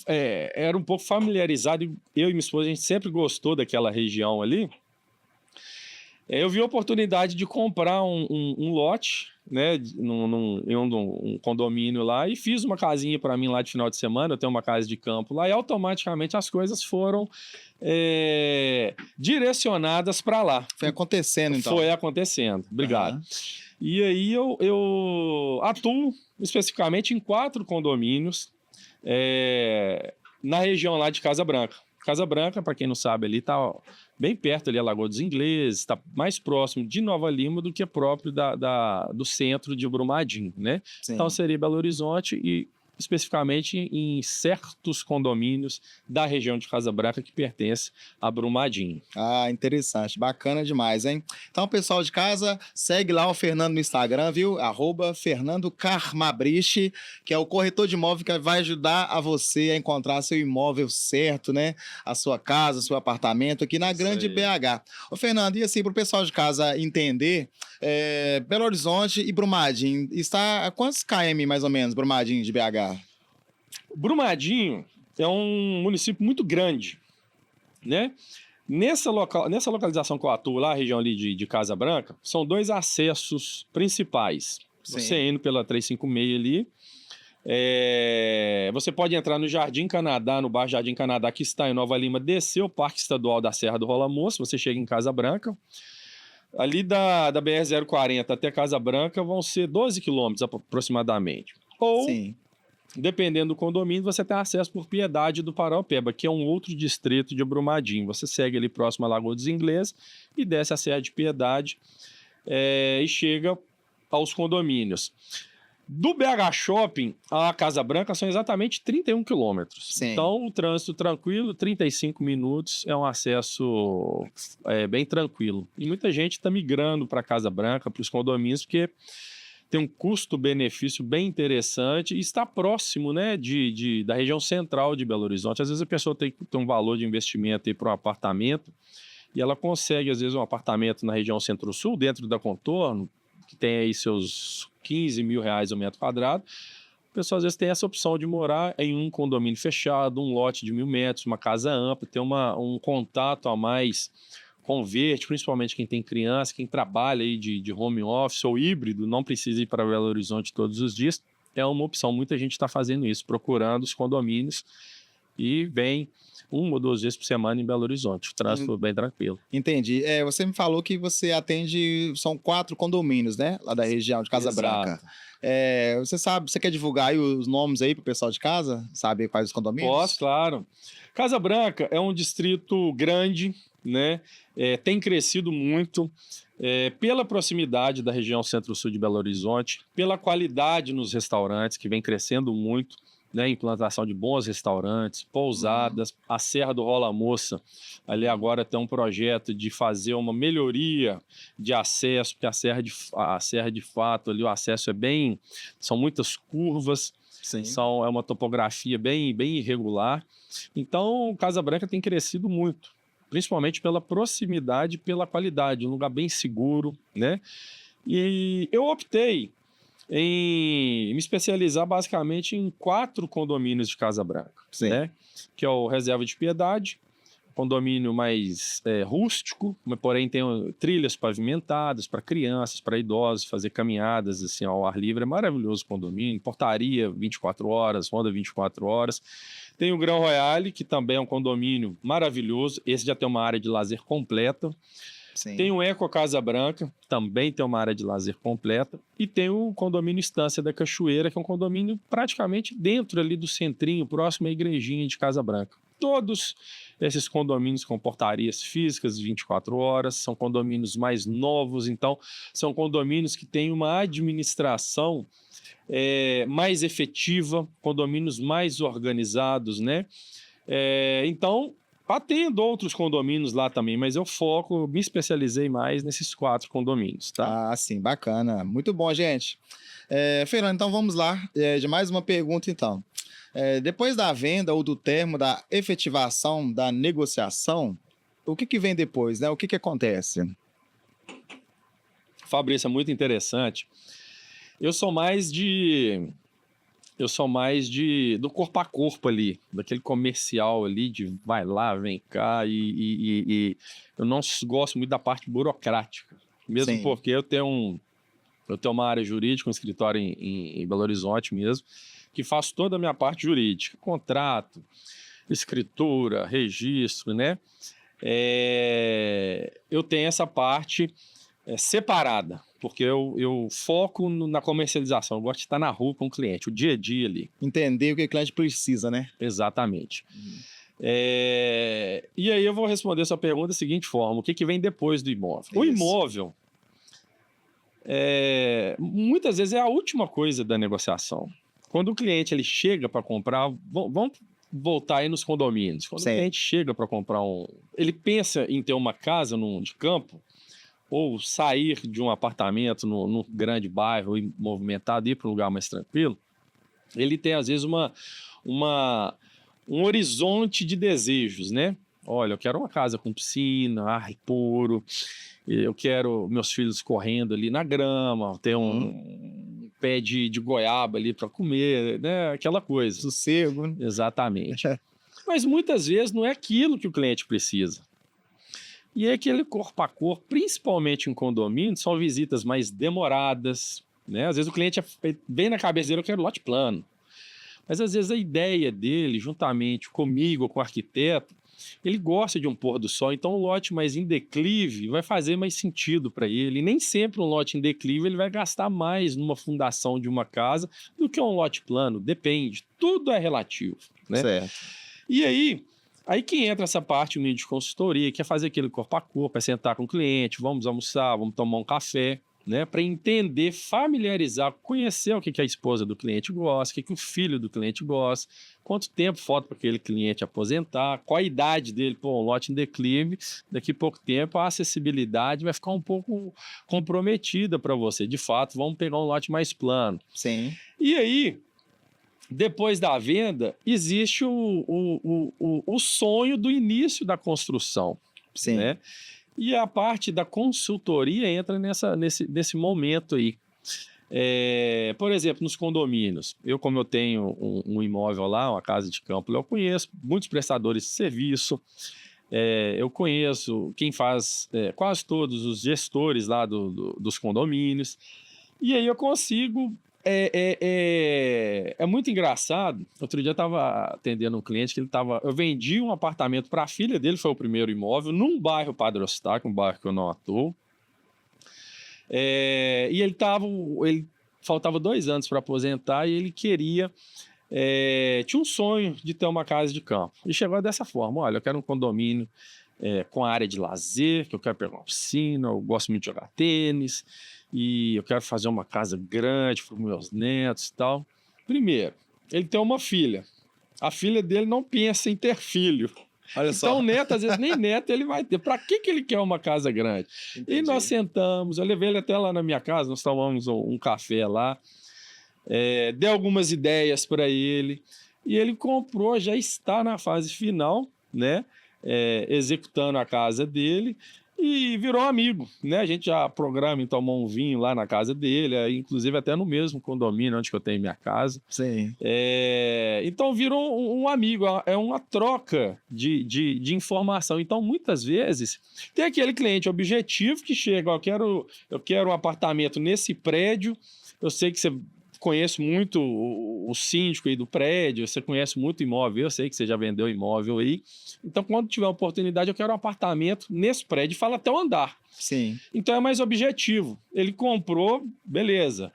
Speaker 2: era um pouco familiarizado, eu e minha esposa, a gente sempre gostou daquela região ali, eu vi a oportunidade de comprar um lote, né, em um condomínio lá, e fiz uma casinha para mim lá de final de semana. Eu tenho uma casa de campo lá, e automaticamente as coisas foram direcionadas para lá.
Speaker 1: Foi acontecendo, então.
Speaker 2: Foi acontecendo, obrigado. E aí eu atuo especificamente em 4 condomínios na região lá de Casa Branca. Casa Branca, para quem não sabe, ali está bem perto ali, a Lagoa dos Ingleses, está mais próximo de Nova Lima do que próprio do centro de Brumadinho, né? Sim. Então seria Belo Horizonte e especificamente em certos condomínios da região de Casa Branca que pertence a Brumadinho.
Speaker 1: Ah, interessante, bacana demais, hein? Então, pessoal de casa, segue lá o Fernando no Instagram, viu? @Fernando Carmabriche, que é o corretor de imóvel que vai ajudar a você a encontrar seu imóvel certo, né? A sua casa, seu apartamento aqui na grande BH. Ô, Fernando, e assim, para o pessoal de casa entender, Belo Horizonte e Brumadinho, está a quantos km mais ou menos, Brumadinho de BH?
Speaker 2: Brumadinho é um município muito grande, né? Nessa localização que eu atuo, lá, a região ali de Casa Branca, são 2 acessos principais.
Speaker 1: Sim.
Speaker 2: Você indo pela 356 ali, você pode entrar no Jardim Canadá, no bairro Jardim Canadá, que está em Nova Lima, descer o Parque Estadual da Serra do Rola Moça, você chega em Casa Branca. Ali da BR-040 até Casa Branca vão ser 12 quilômetros aproximadamente. Ou,
Speaker 1: Sim.
Speaker 2: dependendo do condomínio, você tem acesso por Piedade do Paraupeba, que é um outro distrito de Brumadinho. Você segue ali próximo à Lagoa dos Ingleses e desce a Serra de Piedade e chega aos condomínios. Do BH Shopping à Casa Branca são exatamente 31 quilômetros.
Speaker 1: Sim.
Speaker 2: Então, o trânsito tranquilo, 35 minutos, é um acesso bem tranquilo. E muita gente está migrando para Casa Branca, para os condomínios, porque tem um custo-benefício bem interessante e está próximo, né, da região central de Belo Horizonte. Às vezes a pessoa tem um valor de investimento para um apartamento e ela consegue, às vezes, um apartamento na região Centro-Sul, dentro da Contorno, que tem aí seus 15 mil reais o metro quadrado. A pessoa às vezes tem essa opção de morar em um condomínio fechado, um lote de 1.000 metros, uma casa ampla, ter um contato a mais com o verde, principalmente quem tem criança, quem trabalha aí de home office ou híbrido, não precisa ir para Belo Horizonte todos os dias. É uma opção, muita gente está fazendo isso, procurando os condomínios e vem 1 ou 2 vezes por semana em Belo Horizonte. O trânsito bem tranquilo.
Speaker 1: Entendi. Você me falou que você atende, são 4 condomínios, né? Lá da região de Casa Branca. Você quer divulgar aí os nomes aí pro pessoal de casa? Sabe quais os condomínios?
Speaker 2: Posso, claro. Casa Branca é um distrito grande, né? Tem crescido muito pela proximidade da região Centro-Sul de Belo Horizonte, pela qualidade nos restaurantes, que vem crescendo muito, né, implantação de bons restaurantes, pousadas, a Serra do Rola Moça, ali agora tem um projeto de fazer uma melhoria de acesso, porque a serra de fato, ali o acesso são muitas curvas,
Speaker 1: Sim.
Speaker 2: é uma topografia bem irregular, então Casa Branca tem crescido muito, principalmente pela proximidade e pela qualidade, um lugar bem seguro, né, e eu optei em me especializar basicamente em 4 condomínios de Casa Branca, né? Que é o Reserva de Piedade, condomínio mais rústico, mas porém tem trilhas pavimentadas para crianças, para idosos, fazer caminhadas assim, ao ar livre, é maravilhoso o condomínio, portaria 24 horas, ronda 24 horas. Tem o Gran Royale, que também é um condomínio maravilhoso, esse já tem uma área de lazer completa.
Speaker 1: Sim.
Speaker 2: Tem o Eco Casa Branca, também tem uma área de lazer completa, e tem o condomínio Estância da Cachoeira, que é um condomínio praticamente dentro ali do centrinho, próximo à igrejinha de Casa Branca. Todos esses condomínios com portarias físicas 24 horas, são condomínios mais novos, então são condomínios que têm uma administração mais efetiva, condomínios mais organizados, né? Então, atendo outros condomínios lá também, mas eu me especializei mais nesses 4 condomínios, tá?
Speaker 1: Ah, sim, bacana. Muito bom, gente. Fernando, então vamos lá, de mais uma pergunta então. Depois da venda ou do termo da efetivação da negociação, o que vem depois, né? O que acontece?
Speaker 2: Fabrício, é muito interessante. Eu sou mais do corpo a corpo ali, daquele comercial ali, de vai lá, vem cá, e eu não gosto muito da parte burocrática, mesmo
Speaker 1: Sim.
Speaker 2: porque eu tenho uma área jurídica, um escritório em Belo Horizonte mesmo, que faço toda a minha parte jurídica, contrato, escritura, registro, né? Eu tenho essa parte separada, porque eu foco na comercialização, eu gosto de estar na rua com o cliente, o dia a dia ali.
Speaker 1: Entender o que o cliente precisa, né?
Speaker 2: Exatamente. E aí eu vou responder a sua pergunta da seguinte forma: o que vem depois do imóvel?
Speaker 1: Isso.
Speaker 2: O imóvel, muitas vezes é a última coisa da negociação. quando o cliente ele chega para comprar, vamos voltar aí nos condomínios. Quando o cliente chega para comprar ele pensa em ter uma casa de campo, ou sair de um apartamento num grande bairro movimentado e ir para um lugar mais tranquilo, ele tem, às vezes, um horizonte de desejos, né? Olha, eu quero uma casa com piscina, ar puro, eu quero meus filhos correndo ali na grama, ter um pé de goiaba ali para comer, né? Aquela coisa.
Speaker 1: Sossego.
Speaker 2: Exatamente. Mas muitas vezes não é aquilo que o cliente precisa. E é aquele corpo a corpo, principalmente em condomínio, são visitas mais demoradas, né? Às vezes o cliente vem na cabeça dele, eu quero lote plano. Mas às vezes a ideia dele, juntamente comigo, com o arquiteto, ele gosta de um pôr do sol, então um lote mais em declive vai fazer mais sentido para ele. E nem sempre um lote em declive ele vai gastar mais numa fundação de uma casa do que um lote plano, depende. Tudo é relativo, né?
Speaker 1: Certo.
Speaker 2: E aí que entra essa parte meio de consultoria, que é fazer aquele corpo a corpo, é sentar com o cliente, vamos almoçar, vamos tomar um café, né, para entender, familiarizar, conhecer o que a esposa do cliente gosta, o que o filho do cliente gosta, quanto tempo falta para aquele cliente aposentar, qual a idade dele, um lote em declive, daqui a pouco tempo a acessibilidade vai ficar um pouco comprometida para você. De fato, vamos pegar um lote mais plano.
Speaker 1: Sim.
Speaker 2: E aí, depois da venda, existe o sonho do início da construção.
Speaker 1: Sim.
Speaker 2: Né? E a parte da consultoria entra nesse momento aí. Por exemplo, nos condomínios, como eu tenho um imóvel lá, uma casa de campo, eu conheço muitos prestadores de serviço, eu conheço quem faz, quase todos os gestores lá dos condomínios, e aí eu consigo. É muito engraçado. Outro dia eu estava atendendo um cliente que eu vendi um apartamento para a filha dele, foi o primeiro imóvel, num bairro Padre Eustáquio, um bairro que eu não atuo. E ele faltava 2 anos para aposentar e ele queria. Tinha um sonho de ter uma casa de campo. E chegou dessa forma: olha, eu quero um condomínio com área de lazer, que eu quero pegar uma piscina, eu gosto muito de jogar tênis. E eu quero fazer uma casa grande para os meus netos e tal. Primeiro, ele tem uma filha. A filha dele não pensa em ter filho.
Speaker 1: Olha
Speaker 2: então
Speaker 1: só.
Speaker 2: o neto, às vezes, nem neto ele vai ter. Para que ele quer uma casa grande?
Speaker 1: Entendi.
Speaker 2: E nós sentamos, eu levei ele até lá na minha casa, nós tomamos um café lá, dei algumas ideias para ele, e ele comprou, já está na fase final, né? Executando a casa dele, e virou um amigo, né? A gente já programa e tomou um vinho lá na casa dele, inclusive até no mesmo condomínio onde eu tenho minha casa.
Speaker 1: Sim.
Speaker 2: Então virou um amigo, é uma troca de informação. Então muitas vezes tem aquele cliente objetivo que chega, eu quero um apartamento nesse prédio, eu sei que você conhece muito o síndico aí do prédio, você conhece muito imóvel, eu sei que você já vendeu imóvel aí. Então, quando tiver oportunidade, eu quero um apartamento nesse prédio, fala até o andar.
Speaker 1: Sim.
Speaker 2: Então é mais objetivo. Ele comprou, beleza.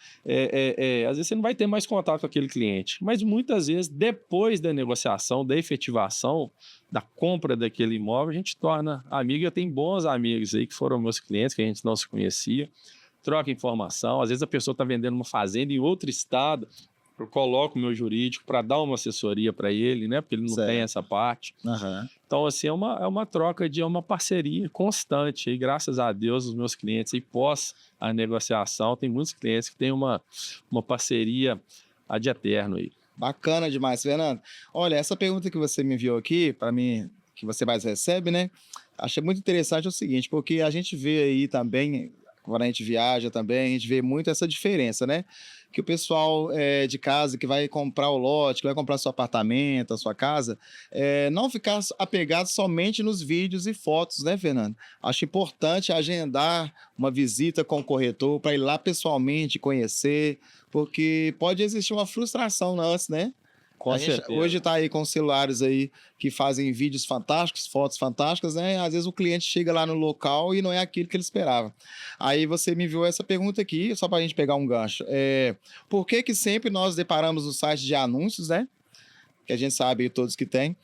Speaker 2: Às vezes você não vai ter mais contato com aquele cliente, mas muitas vezes, depois da negociação, da efetivação, da compra daquele imóvel, a gente torna amigo. Eu tenho bons amigos aí que foram meus clientes, que a gente não se conhecia. Troca informação, às vezes a pessoa está vendendo uma fazenda em outro estado, eu coloco o meu jurídico para dar uma assessoria para ele, né? Porque ele não tem essa parte.
Speaker 1: Uhum.
Speaker 2: Então, assim, é uma troca uma parceria constante. E graças a Deus, os meus clientes, e pós a negociação, tem muitos clientes que têm uma parceria ad eterno aí.
Speaker 1: Bacana demais, Fernando. Olha, essa pergunta que você me enviou aqui, para mim, que você mais recebe, né? Achei muito interessante o seguinte, porque a gente vê aí também, quando a gente viaja também, a gente vê muito essa diferença, né? Que o pessoal de casa que vai comprar o lote, que vai comprar seu apartamento, a sua casa, não ficar apegado somente nos vídeos e fotos, né, Fernando? Acho importante agendar uma visita com o corretor para ir lá pessoalmente conhecer, porque pode existir uma frustração antes, né?
Speaker 2: Com certeza.
Speaker 1: Hoje está aí com celulares aí que fazem vídeos fantásticos, fotos fantásticas, né? Às vezes o cliente chega lá no local e não é aquilo que ele esperava. Aí você me enviou essa pergunta aqui, só para a gente pegar um gancho. Por que sempre nós deparamos no site de anúncios, né? Que a gente sabe todos que tem,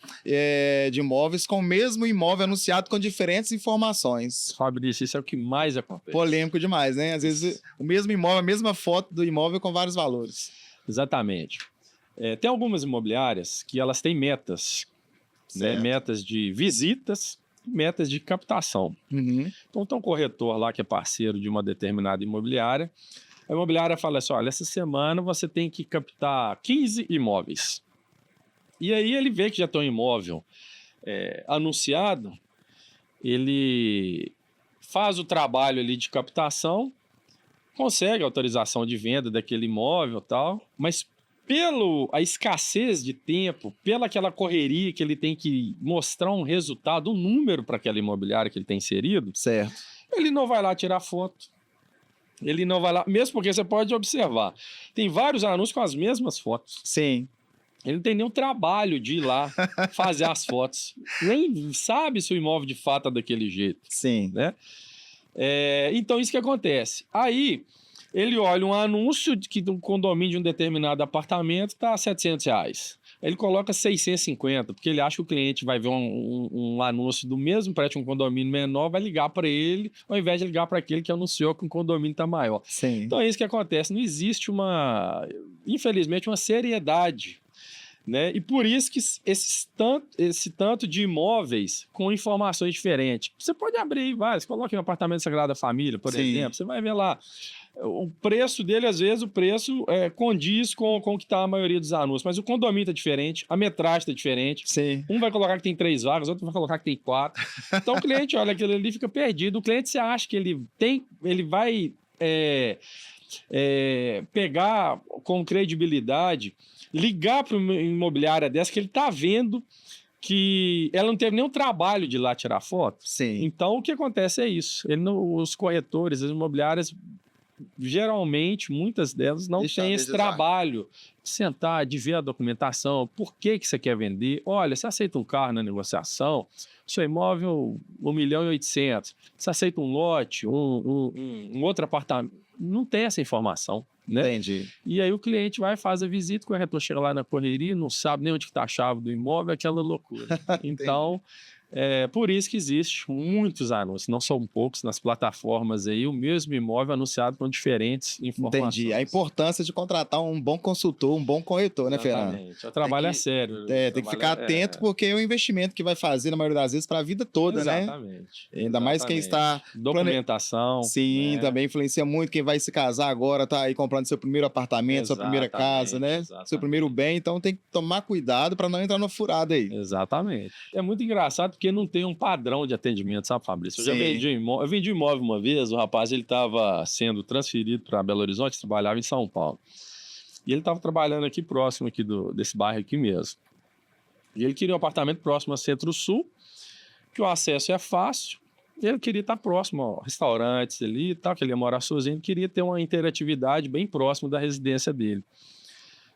Speaker 1: de imóveis, com o mesmo imóvel anunciado com diferentes informações.
Speaker 2: Fabrício, isso é o que mais acontece.
Speaker 1: Polêmico demais, né? Às vezes o mesmo imóvel, a mesma foto do imóvel com vários valores.
Speaker 2: Exatamente. Tem algumas imobiliárias que elas têm metas, né? Metas de visitas, metas de captação.
Speaker 1: Uhum.
Speaker 2: Então tem um corretor lá que é parceiro de uma determinada imobiliária. A imobiliária fala assim, olha, essa semana você tem que captar 15 imóveis. E aí ele vê que já tem um imóvel anunciado, ele faz o trabalho ali de captação, consegue autorização de venda daquele imóvel e tal, mas a escassez de tempo, pela aquela correria que ele tem que mostrar um resultado, um número para aquela imobiliária que ele tem inserido,
Speaker 1: Certo.
Speaker 2: ele não vai lá tirar foto. Ele não vai lá, mesmo porque você pode observar, tem vários anúncios com as mesmas fotos.
Speaker 1: Sim.
Speaker 2: Ele não tem nenhum trabalho de ir lá fazer as fotos. Nem sabe se o imóvel de fato é daquele jeito.
Speaker 1: Sim.
Speaker 2: Né? Então, isso que acontece. Aí, ele olha um anúncio de que um condomínio de um determinado apartamento está a R$700. Ele coloca 650, porque ele acha que o cliente vai ver um anúncio do mesmo prédio, um condomínio menor, vai ligar para ele, ao invés de ligar para aquele que anunciou que um condomínio está maior.
Speaker 1: Sim.
Speaker 2: Então, é isso que acontece. Não existe infelizmente, uma seriedade, né? E por isso que esse tanto de imóveis com informações diferentes. Você pode abrir vários, coloque um apartamento Sagrada Família, por exemplo, você vai ver lá. O preço dele, às vezes, condiz com o que está a maioria dos anúncios, mas o condomínio está diferente, a metragem está diferente.
Speaker 1: Sim.
Speaker 2: Um vai colocar que tem 3 vagas, outro vai colocar que tem 4. Então o cliente olha aquilo ali e fica perdido. O cliente, você acha que ele vai pegar com credibilidade, ligar para uma imobiliária dessa que ele está vendo que ela não teve nenhum trabalho de ir lá tirar foto.
Speaker 1: Sim.
Speaker 2: Então, o que acontece é isso. Os corretores, as imobiliárias, geralmente, muitas delas não têm esse trabalho de sentar, de ver a documentação, por que você quer vender. Olha, você aceita um carro na negociação, seu imóvel 1.800.000, você aceita um lote, um outro apartamento. Não tem essa informação. Né?
Speaker 1: Entendi.
Speaker 2: E aí o cliente vai, faz a visita, o corretor chega lá na correria, não sabe nem onde está a chave do imóvel, aquela loucura. Então, por isso que existe muitos anúncios, não são poucos, nas plataformas aí, o mesmo imóvel anunciado com diferentes informações.
Speaker 1: Entendi. A importância de contratar um bom consultor, um bom corretor, né, Fernando?
Speaker 2: Exatamente. O trabalho é sério.
Speaker 1: Tem que ficar atento, porque é um investimento que vai fazer, na maioria das vezes, para a vida toda, né?
Speaker 2: Exatamente.
Speaker 1: Ainda mais quem está...
Speaker 2: Documentação.
Speaker 1: Sim,
Speaker 2: né?
Speaker 1: Também influencia muito quem vai se casar agora, tá aí comprando seu primeiro apartamento, sua primeira casa, né?
Speaker 2: Exatamente.
Speaker 1: Seu primeiro bem, então tem que tomar cuidado para não entrar no furado aí.
Speaker 2: Exatamente. É muito engraçado porque não tem um padrão de atendimento, sabe, Fabrício? Eu já vendi eu vendi um imóvel uma vez, o rapaz ele estava sendo transferido para Belo Horizonte, trabalhava em São Paulo. E ele estava trabalhando aqui próximo aqui desse bairro aqui mesmo. E ele queria um apartamento próximo a Centro-Sul, que o acesso é fácil. Ele queria estar próximo a restaurantes ali e tal, que ele ia morar sozinho, queria ter uma interatividade bem próximo da residência dele.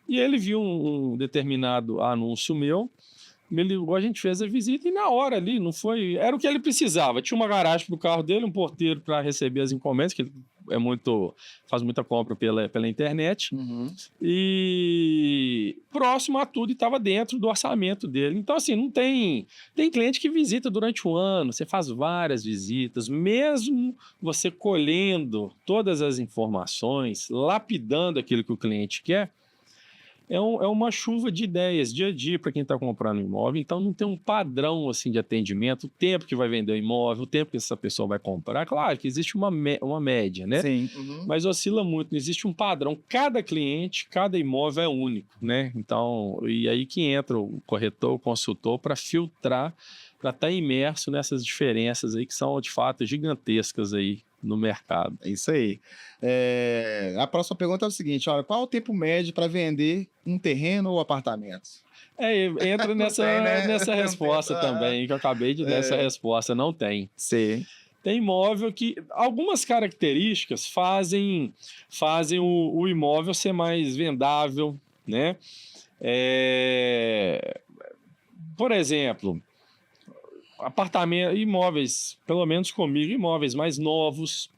Speaker 2: E ele viu um determinado anúncio meu, me ligou, a gente fez a visita e na hora ali, não foi... Era o que ele precisava. Tinha uma garagem para o carro dele, um porteiro para receber as encomendas, que ele faz muita compra pela internet.
Speaker 1: Uhum.
Speaker 2: E próximo a tudo, e estava dentro do orçamento dele. Então, assim, não tem cliente que visita durante o ano, você faz várias visitas, mesmo você colhendo todas as informações, lapidando aquilo que o cliente quer, é uma chuva de ideias, dia a dia, para quem está comprando um imóvel. Então, não tem um padrão assim de atendimento, o tempo que vai vender o imóvel, o tempo que essa pessoa vai comprar. Claro que existe uma média, né?
Speaker 1: Sim. Uhum.
Speaker 2: Mas oscila muito, não existe um padrão. Cada cliente, cada imóvel é único, né? Então, e aí que entra o corretor, o consultor, para filtrar, para estar imerso nessas diferenças aí que são, de fato, gigantescas aí no mercado.
Speaker 1: É isso aí. A próxima pergunta é o seguinte, olha, qual é o tempo médio para vender um terreno ou apartamento?
Speaker 2: Entra nessa resposta também, que eu acabei de dar essa resposta, não tem.
Speaker 1: Sim.
Speaker 2: Tem imóvel que... Algumas características fazem o imóvel ser mais vendável, né? Por exemplo... imóveis, pelo menos comigo, imóveis mais novos,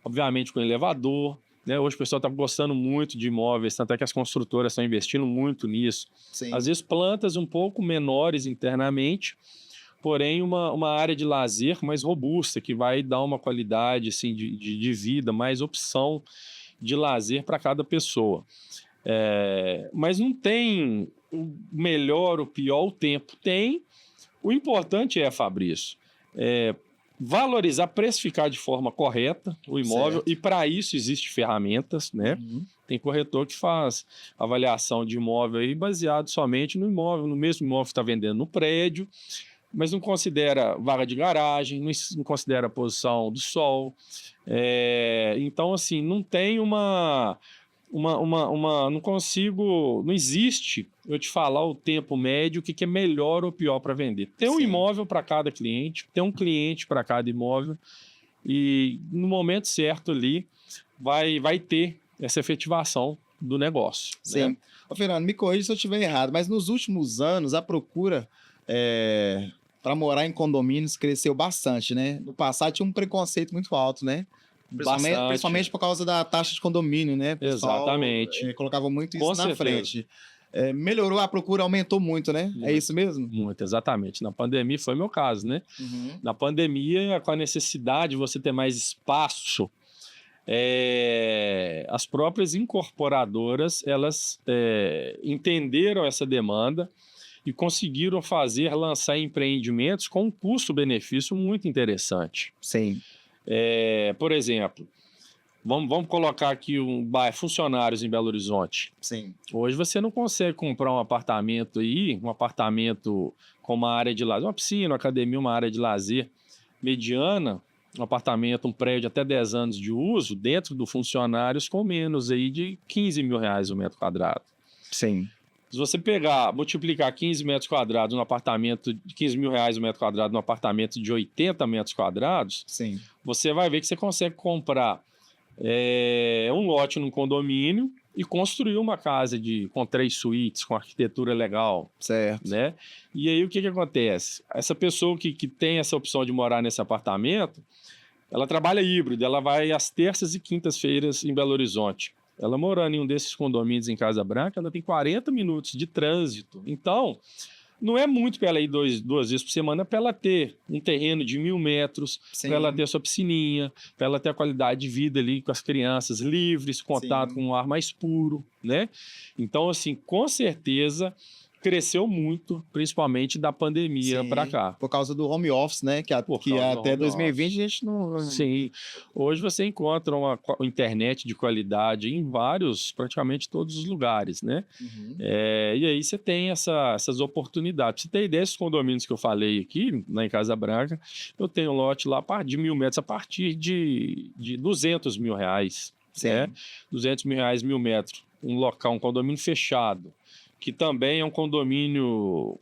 Speaker 2: obviamente com elevador, né? Hoje o pessoal está gostando muito de imóveis, tanto é que as construtoras estão investindo muito nisso.
Speaker 1: Sim.
Speaker 2: Às vezes plantas um pouco menores internamente, porém uma área de lazer mais robusta, que vai dar uma qualidade assim, de vida, mais opção de lazer para cada pessoa. Mas não tem o melhor, o pior, o tempo. Tem. O importante Fabrício, valorizar, precificar de forma correta o imóvel, certo. E para isso existem ferramentas, né? Tem corretor que faz avaliação de imóvel aí baseado somente no imóvel, no mesmo imóvel que está vendendo no prédio, mas não considera vaga de garagem, não considera a posição do sol. Então, assim, não tem não existe eu te falar o tempo médio, o que é melhor ou pior para vender. Tem um imóvel para cada cliente, tem um cliente para cada imóvel, e no momento certo ali vai ter essa efetivação do negócio.
Speaker 1: Sim. Né? Ô, Fernando, me corrija se eu estiver errado, mas nos últimos anos a procura para morar em condomínios cresceu bastante, né? No passado tinha um preconceito muito alto, né? Principalmente por causa da taxa de condomínio, né? Pessoal,
Speaker 2: exatamente.
Speaker 1: Colocava muito isso na frente. Melhorou a procura, aumentou muito, né? Muito, é isso mesmo?
Speaker 2: Muito, exatamente. Na pandemia foi meu caso, né? Na pandemia, com a necessidade de você ter mais espaço, as próprias incorporadoras, elas entenderam essa demanda e conseguiram lançar empreendimentos com um custo-benefício muito interessante.
Speaker 1: Sim.
Speaker 2: Por exemplo, vamos colocar aqui um bairro Funcionários em Belo Horizonte.
Speaker 1: Sim.
Speaker 2: Hoje você não consegue comprar um apartamento com uma área de lazer, uma piscina, uma academia, uma área de lazer mediana, um apartamento, um prédio até 10 anos de uso, dentro do Funcionários, com menos aí de R$15 mil o metro quadrado.
Speaker 1: Sim.
Speaker 2: Se você multiplicar 15 metros quadrados no apartamento de R$15 mil o metro quadrado, num apartamento de 80 metros quadrados,
Speaker 1: sim.
Speaker 2: Você vai ver que você consegue comprar um lote num condomínio e construir uma casa com 3 suítes, com arquitetura legal.
Speaker 1: Certo.
Speaker 2: Né? E aí o que acontece? Essa pessoa que tem essa opção de morar nesse apartamento, ela trabalha híbrido, ela vai às terças e quintas-feiras em Belo Horizonte. Ela morando em um desses condomínios em Casa Branca, ela tem 40 minutos de trânsito. Então, não é muito para ela ir duas vezes por semana, para ela ter um terreno de 1.000 metros, para ela ter sua piscininha, para ela ter a qualidade de vida ali com as crianças livres, contato com um ar mais puro, né? Então, assim, com certeza cresceu muito, principalmente da pandemia para cá.
Speaker 1: Por causa do home office, né? Que até 2020 a gente não...
Speaker 2: Sim. Hoje você encontra uma internet de qualidade em praticamente todos os lugares, né? E aí você tem essas oportunidades. Você tem ideia desses condomínios que eu falei aqui, lá em Casa Branca, eu tenho um lote lá de 1.000 metros a partir de R$200 mil. Né? 200 mil reais, 1.000 metros. Um condomínio fechado, que também é um condomínio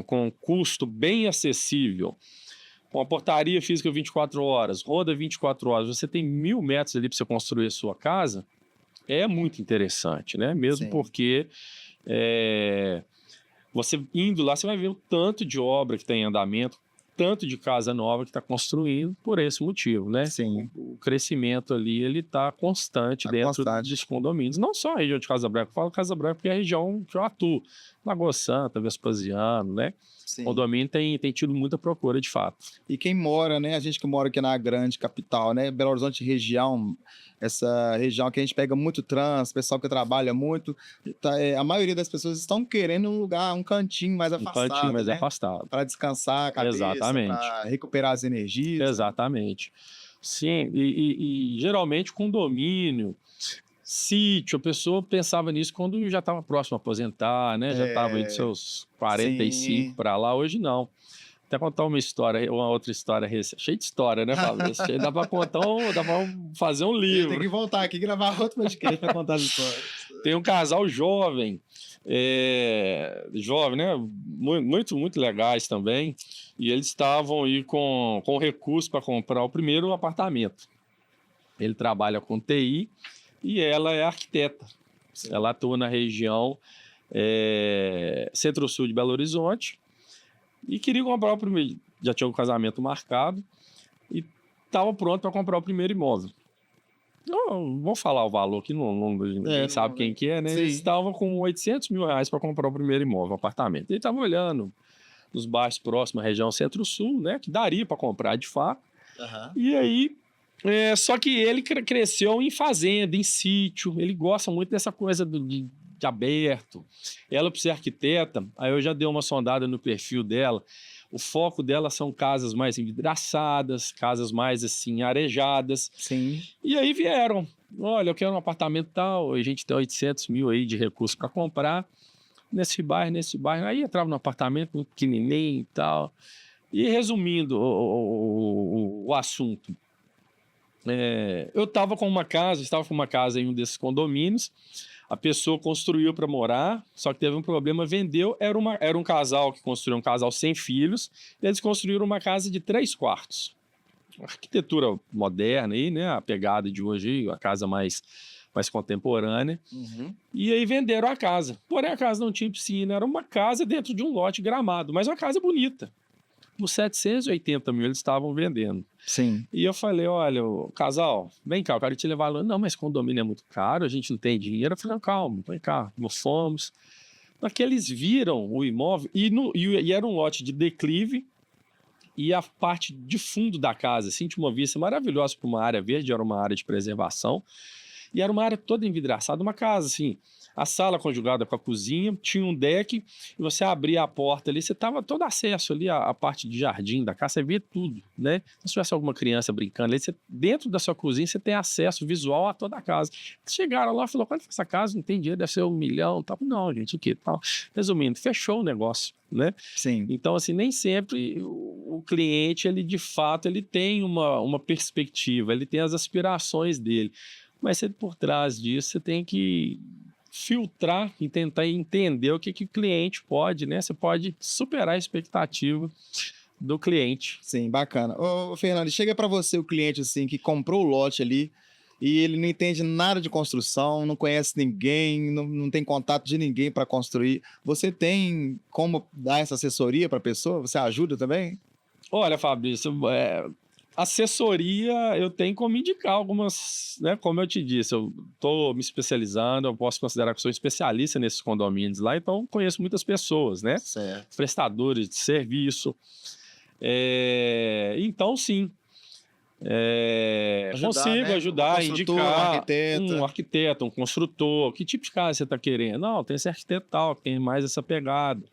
Speaker 2: com custo bem acessível, com a portaria física 24 horas, roda 24 horas, você tem 1.000 metros ali para você construir a sua casa, é muito interessante, né? Mesmo porque você indo lá, você vai ver o tanto de obra que tem em andamento, tanto de casa nova que está construindo por esse motivo, né?
Speaker 1: Sim.
Speaker 2: O crescimento ali, ele está constante dentro dos condomínios. Não só a região de Casa Branca, eu falo Casa Branca porque é a região que eu atuo. Lagoa Santa, Vespasiano, né? O condomínio tem tido muita procura, de fato.
Speaker 1: E quem mora, né? A gente que mora aqui na grande capital, né? Belo Horizonte região, essa região que a gente pega muito trânsito, pessoal que trabalha muito, a maioria das pessoas estão querendo um lugar, um cantinho mais afastado.
Speaker 2: Afastado.
Speaker 1: Para descansar a cabeça, para recuperar as energias.
Speaker 2: Exatamente. Sim, e geralmente condomínio, sítio, a pessoa pensava nisso quando já estava próximo a aposentar, né? Já estava aí de seus 45 para lá, hoje não. Até contar uma outra história cheia de história, né, Fabrício? Dá para contar, dá para fazer um livro.
Speaker 1: Tem que voltar aqui e gravar outro podcast para contar as histórias.
Speaker 2: Tem um casal jovem, né? Muito, muito legais também. E eles estavam aí com recurso para comprar o primeiro apartamento. Ele trabalha com TI e ela é arquiteta. Sim. Ela atua na região centro-sul de Belo Horizonte e queria comprar o primeiro. Já tinha um casamento marcado e estava pronto para comprar o primeiro imóvel. Não vou falar o valor que ninguém sabe quem que é, né? Sim. Eles estavam com R$800 mil para comprar o primeiro imóvel, apartamento. Ele estava olhando nos bairros próximos à região centro-sul, né? Que daria para comprar de fato. E aí Só que ele cresceu em fazenda, em sítio, ele gosta muito dessa coisa de aberto. Ela, por ser arquiteta, aí eu já dei uma sondada no perfil dela. O foco dela são casas mais envidraçadas, casas mais assim arejadas.
Speaker 1: Sim.
Speaker 2: E aí vieram, olha, eu quero um apartamento tal, a gente tem 800 mil aí de recursos para comprar, nesse bairro. Aí entrava no apartamento muito pequenininho e tal. E resumindo o assunto, eu estava com uma casa em um desses condomínios. A pessoa construiu para morar, só que teve um problema, vendeu. Era um casal que construiu um casal sem filhos. Eles construíram uma casa de 3 quartos. Arquitetura moderna aí, né? A pegada de hoje, a casa mais contemporânea.
Speaker 1: Uhum.
Speaker 2: E aí venderam a casa. Porém, a casa não tinha piscina, era uma casa dentro de um lote gramado, mas uma casa bonita. Por 780 mil eles estavam vendendo.
Speaker 1: Sim.
Speaker 2: E eu falei, olha, casal, vem cá, eu quero te levar lá. Não, mas condomínio é muito caro, a gente não tem dinheiro. Eu falei, não, calma, vem cá, nós fomos. Porque eles viram o imóvel e era um lote de declive e a parte de fundo da casa, assim, tinha uma vista maravilhosa para uma área verde, era uma área de preservação. E era uma área toda envidraçada, uma casa, assim, a sala conjugada com a cozinha, tinha um deck, e você abria a porta ali, você tava todo acesso ali à parte de jardim da casa, você via tudo, né? Se tivesse alguma criança brincando ali, dentro da sua cozinha você tem acesso visual a toda a casa. Eles chegaram lá e falaram, quanto é essa casa? Não tem dinheiro, deve ser 1 milhão, tal. Não, gente, o quê? Tal. Resumindo, fechou o negócio, né?
Speaker 1: Sim.
Speaker 2: Então, assim, nem sempre o cliente, ele de fato, ele tem uma perspectiva, ele tem as aspirações dele. Mas por trás disso, você tem que filtrar e tentar entender o que o cliente pode, né? Você pode superar a expectativa do cliente.
Speaker 1: Sim, bacana. Ô, Fernando, chega para você o cliente assim que comprou o lote ali e ele não entende nada de construção, não conhece ninguém, não tem contato de ninguém para construir. Você tem como dar essa assessoria para a pessoa? Você ajuda também?
Speaker 2: Olha, Fabrício, assessoria, eu tenho como indicar algumas, né? Como eu te disse, eu estou me especializando, eu posso considerar que sou especialista nesses condomínios lá, então conheço muitas pessoas, né?
Speaker 1: Certo.
Speaker 2: Prestadores de serviço. Então, sim. Consigo ajudar, indicar um arquiteto, um construtor, que tipo de casa você está querendo? Não, tem esse arquiteto tal, que tem mais essa pegada.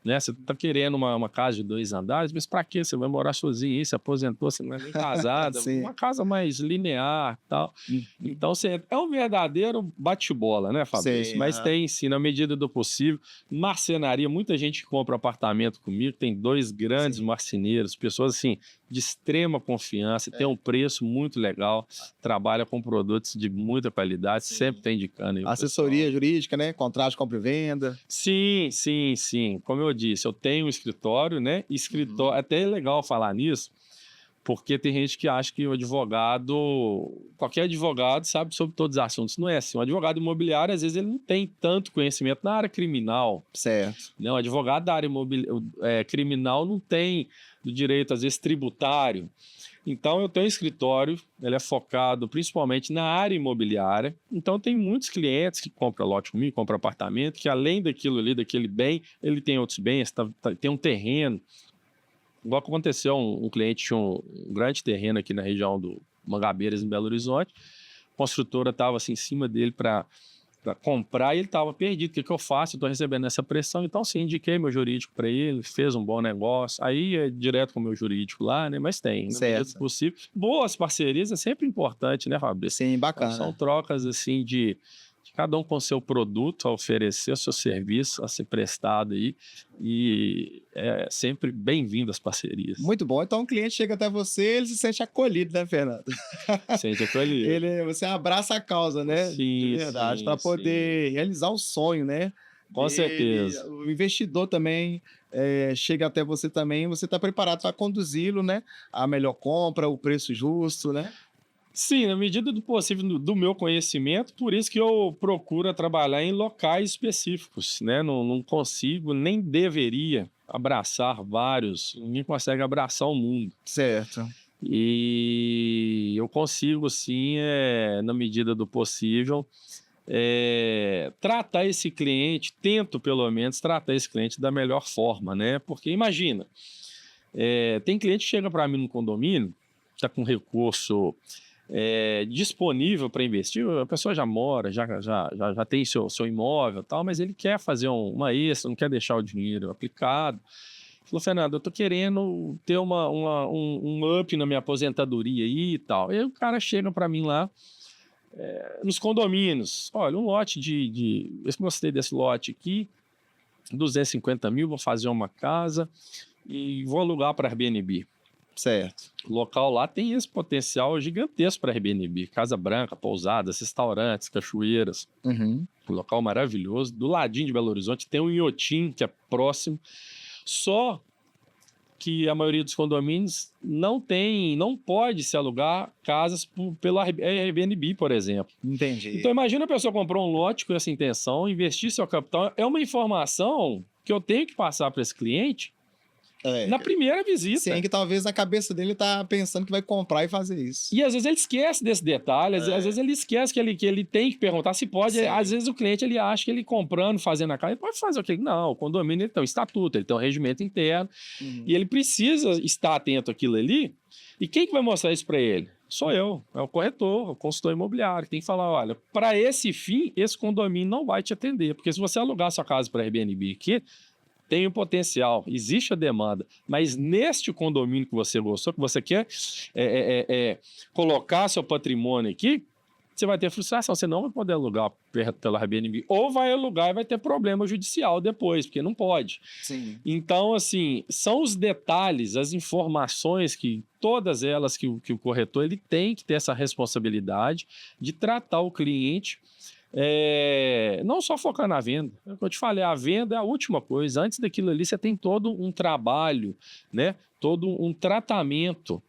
Speaker 2: Né? Você está querendo uma casa de 2 andares, mas para quê? Você vai morar sozinho aí, se aposentou, você não é nem casada, uma casa mais linear e tal. Então, é um verdadeiro bate-bola, né, Fabrício? Mas tem, sim, na medida do possível. Marcenaria, muita gente que compra apartamento comigo, tem 2 grandes marceneiros, pessoas assim, de extrema confiança, tem um preço muito legal, trabalha com produtos de muita qualidade, sempre está indicando aí.
Speaker 1: Assessoria jurídica, né? Contrato de compra e venda.
Speaker 2: Sim. Como eu disse, eu tenho um escritório, né? Até é legal falar nisso, porque tem gente que acha que qualquer advogado sabe sobre todos os assuntos. Não é assim. Um advogado imobiliário, às vezes, ele não tem tanto conhecimento na área criminal.
Speaker 1: Certo.
Speaker 2: Não, advogado da área criminal não tem do direito, às vezes, tributário. Então, eu tenho um escritório, ele é focado principalmente na área imobiliária. Então, tem muitos clientes que compram lote comigo, compram apartamento, que além daquilo ali, daquele bem, ele tem outros bens, tem um terreno. Igual aconteceu, um cliente tinha um grande terreno aqui na região do Mangabeiras, em Belo Horizonte. A construtora estava assim, em cima dele para comprar e ele estava perdido. O que eu faço? Eu estou recebendo essa pressão. Então, sim, indiquei meu jurídico para ele, fez um bom negócio. Aí é direto com o meu jurídico lá, né? Mas tem, no medida possível. Boas parcerias é sempre importante, né, Fabrício?
Speaker 1: Sim, bacana.
Speaker 2: Então, são trocas assim de cada um com seu produto a oferecer, o seu serviço a ser prestado aí, e é sempre bem-vindo as parcerias.
Speaker 1: Muito bom. Então o cliente chega até você, ele se sente acolhido, né, Fernando?
Speaker 2: Sente acolhido.
Speaker 1: Você abraça a causa, né?
Speaker 2: Sim,
Speaker 1: de verdade, para poder realizar o sonho, né?
Speaker 2: Com certeza.
Speaker 1: O investidor também chega até você também, você está preparado para conduzi-lo, né? A melhor compra, o preço justo, né?
Speaker 2: Sim, na medida do possível, do meu conhecimento, por isso que eu procuro trabalhar em locais específicos, né? Não consigo, nem deveria abraçar vários, ninguém consegue abraçar o mundo.
Speaker 1: Certo.
Speaker 2: E eu consigo, sim, na medida do possível, tratar esse cliente, tento pelo menos tratar esse cliente da melhor forma, né? Porque imagina, tem cliente que chega para mim no condomínio, está com recurso disponível para investir, a pessoa já mora, já tem seu imóvel e tal, mas ele quer fazer uma extra, não quer deixar o dinheiro aplicado. Falou, Fernando, eu tô querendo ter um up na minha aposentadoria aí e tal. E aí o cara chega para mim lá, nos condomínios. Olha, um lote eu gostei desse lote aqui, 250 mil, vou fazer uma casa e vou alugar para Airbnb.
Speaker 1: Certo.
Speaker 2: O local lá tem esse potencial gigantesco para Airbnb. Casa Branca, pousadas, restaurantes, cachoeiras.
Speaker 1: Uhum.
Speaker 2: Um local maravilhoso. Do ladinho de Belo Horizonte tem um Inhotim, que é próximo. Só que a maioria dos condomínios não pode se alugar casas pelo Airbnb, por exemplo.
Speaker 1: Entendi.
Speaker 2: Então imagina a pessoa comprou um lote com essa intenção, investir seu capital. É uma informação que eu tenho que passar para esse cliente na primeira visita.
Speaker 1: Sim, que talvez na cabeça dele tá pensando que vai comprar e fazer isso.
Speaker 2: E às vezes ele esquece desse detalhe, às vezes ele esquece que ele tem que perguntar se pode.
Speaker 1: Sim.
Speaker 2: Às vezes o cliente ele acha que ele comprando, fazendo a casa, ele pode fazer o quê? Não, o condomínio ele tem um estatuto, ele tem um regimento interno, e ele precisa estar atento àquilo ali. E quem que vai mostrar isso para ele? Sou eu, é o corretor, o consultor imobiliário, que tem que falar, olha, para esse fim, esse condomínio não vai te atender, porque se você alugar sua casa para Airbnb aqui, tem o potencial, existe a demanda, mas neste condomínio que você gostou, que você quer colocar seu patrimônio aqui, você vai ter frustração, você não vai poder alugar pelo Airbnb, ou vai alugar e vai ter problema judicial depois, porque não pode.
Speaker 1: Sim.
Speaker 2: Então, assim, são os detalhes, as informações que todas elas que o corretor ele tem que ter essa responsabilidade de tratar o cliente. Não só focar na venda. É o que eu te falei, a venda é a última coisa. Antes daquilo ali, você tem todo um trabalho, né? Todo um tratamento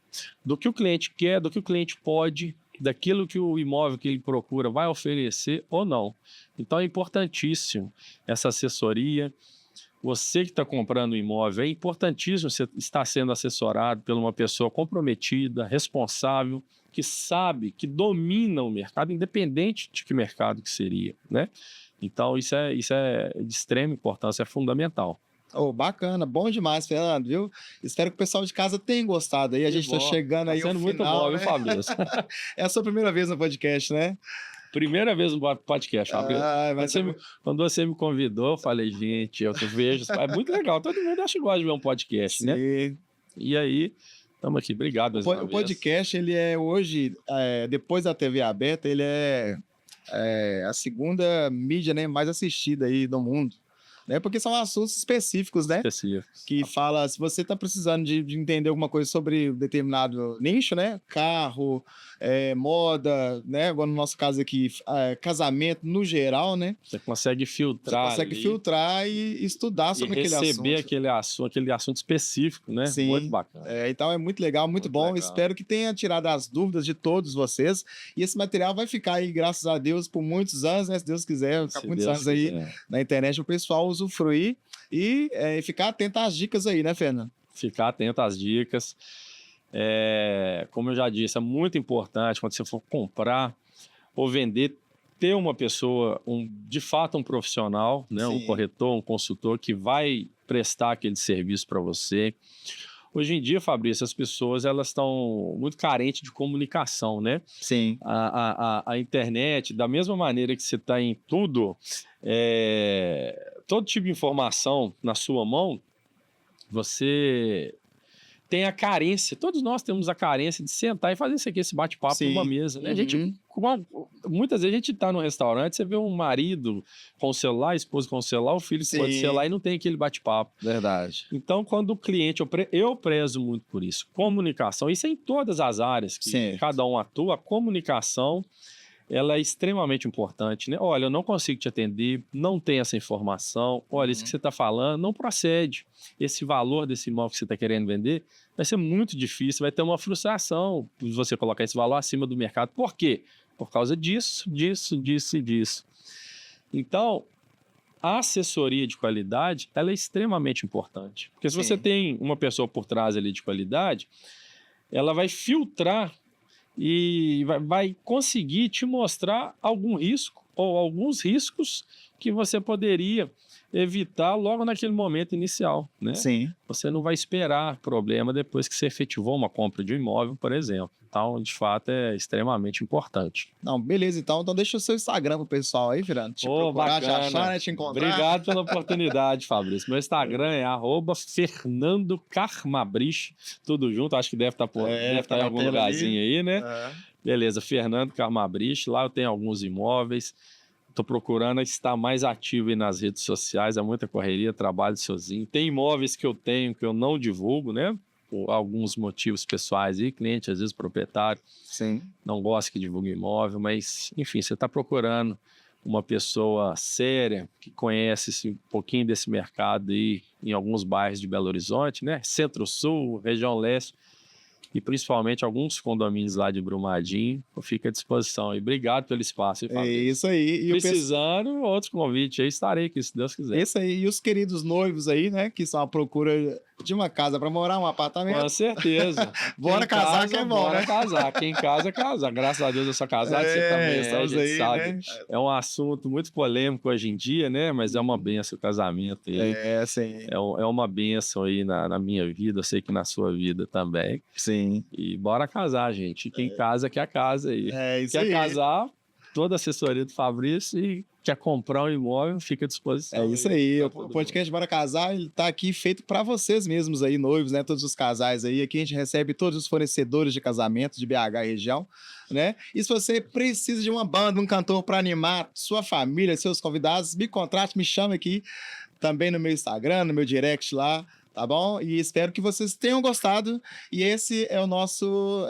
Speaker 2: do que o cliente quer, do que o cliente pode, daquilo que o imóvel que ele procura vai oferecer ou não. Então é importantíssimo essa assessoria. Você que está comprando um imóvel, é importantíssimo você estar sendo assessorado por uma pessoa comprometida, responsável, que sabe, que domina o mercado, independente de que mercado que seria, né? Então isso é de extrema importância, é fundamental.
Speaker 1: Bacana, bom demais, Fernando, viu? Espero que o pessoal de casa tenha gostado aí. A gente está chegando aí ao final.
Speaker 2: Muito bom, viu, Fabrício?
Speaker 1: É a sua primeira vez no podcast, né?
Speaker 2: Primeira vez no podcast, Fabrício. Quando você me convidou, eu falei, gente, eu vejo, é muito legal, todo mundo acha que gosta de ver um podcast,
Speaker 1: Sim.
Speaker 2: Né? E aí, estamos aqui, obrigado.
Speaker 1: O podcast, ele é hoje, depois da TV aberta, ele é a segunda mídia, né, mais assistida aí do mundo. Né? Porque são assuntos específicos, né? Que fala, se você está precisando de entender alguma coisa sobre um determinado nicho, né? Carro, moda, né? Agora no nosso caso aqui, casamento no geral, né?
Speaker 2: Você consegue filtrar.
Speaker 1: Você consegue filtrar e estudar sobre aquele assunto.
Speaker 2: Receber aquele assunto específico, né?
Speaker 1: Sim.
Speaker 2: Muito bacana.
Speaker 1: Então é muito legal, muito bom. Legal. Espero que tenha tirado as dúvidas de todos vocês. E esse material vai ficar aí, graças a Deus, por muitos anos, né? Se Deus quiser, vai ficar por muitos anos aí na internet, o pessoal usufruir e ficar atento às dicas aí, né, Fernando?
Speaker 2: Ficar atento às dicas. Como eu já disse, é muito importante quando você for comprar ou vender, ter uma pessoa, de fato um profissional, né, um corretor, um consultor que vai prestar aquele serviço para você. Hoje em dia, Fabrício, as pessoas elas estão muito carentes de comunicação, né?
Speaker 1: Sim.
Speaker 2: A internet, da mesma maneira que você está em tudo, todo tipo de informação na sua mão, você tem a carência, todos nós temos a carência de sentar e fazer esse bate-papo numa mesa, né? A gente, muitas vezes a gente tá no restaurante, você vê um marido com o celular, a esposa com o celular, o filho com o celular e não tem aquele bate-papo.
Speaker 1: Verdade.
Speaker 2: Então, quando o cliente, eu prezo muito por isso, comunicação, isso é em todas as áreas que cada um atua, a comunicação, ela é extremamente importante, né? Olha, eu não consigo te atender, não tem essa informação, olha, isso que você está falando não procede. Esse valor desse imóvel que você está querendo vender vai ser muito difícil, vai ter uma frustração se você colocar esse valor acima do mercado. Por quê? Por causa disso, disso, disso e disso. Então, a assessoria de qualidade, ela é extremamente importante. Porque se você tem uma pessoa por trás ali de qualidade, ela vai filtrar e vai conseguir te mostrar algum risco ou alguns riscos que você poderia evitar logo naquele momento inicial, né?
Speaker 1: Sim.
Speaker 2: Você não vai esperar problema depois que você efetivou uma compra de um imóvel, por exemplo. Então, de fato, é extremamente importante.
Speaker 1: Não, beleza, então deixa o seu Instagram pro pessoal aí, Fernando. Te procurar, te
Speaker 2: bacana.
Speaker 1: achar, né? Te encontrar.
Speaker 2: Obrigado pela oportunidade, Fabrício. Meu Instagram é @Fernando Carmabrich, tudo junto, acho que deve estar em algum lugarzinho aí, né? Beleza, Fernando Carmabrich, lá eu tenho alguns imóveis. Estou procurando estar mais ativo aí nas redes sociais, é muita correria, trabalho sozinho. Tem imóveis que eu tenho que eu não divulgo, né? Por alguns motivos pessoais aí, cliente, às vezes proprietário,
Speaker 1: Sim.
Speaker 2: não gosta que divulgue imóvel, mas enfim, você está procurando uma pessoa séria, que conhece um pouquinho desse mercado aí em alguns bairros de Belo Horizonte, né? Centro-Sul, região leste, e principalmente alguns condomínios lá de Brumadinho, eu fico à disposição. E obrigado pelo espaço, hein,
Speaker 1: É
Speaker 2: Fabrício?
Speaker 1: isso aí. E
Speaker 2: Precisando, outros convites aí, estarei aqui, se Deus quiser.
Speaker 1: Isso aí. E os queridos noivos aí, né? Que são à procura de uma casa para morar, um apartamento.
Speaker 2: Com certeza.
Speaker 1: Bora casar,
Speaker 2: casa,
Speaker 1: que é bom,
Speaker 2: bora
Speaker 1: né?
Speaker 2: casar. Quem casa, casa. Graças a Deus eu sou casado, você também a gente
Speaker 1: aí,
Speaker 2: sabe.
Speaker 1: né?
Speaker 2: É um assunto muito polêmico hoje em dia, né? Mas é uma benção o casamento aí.
Speaker 1: Sim.
Speaker 2: É uma benção aí na minha vida, eu sei que na sua vida também.
Speaker 1: Sim.
Speaker 2: E bora casar, gente. Quem casa, quer casa aí.
Speaker 1: Isso
Speaker 2: quer
Speaker 1: aí.
Speaker 2: casar, toda a assessoria do Fabrício, e quer comprar um imóvel, fica à disposição.
Speaker 1: É isso aí. O podcast Bora Casar, ele tá aqui feito para vocês mesmos aí, noivos, né? Todos os casais aí. Aqui a gente recebe todos os fornecedores de casamento de BH e região, né? E se você precisa de uma banda, um cantor para animar sua família, seus convidados, me contrate, me chame aqui também no meu Instagram, no meu direct lá, tá bom? E espero que vocês tenham gostado. E esse é o nosso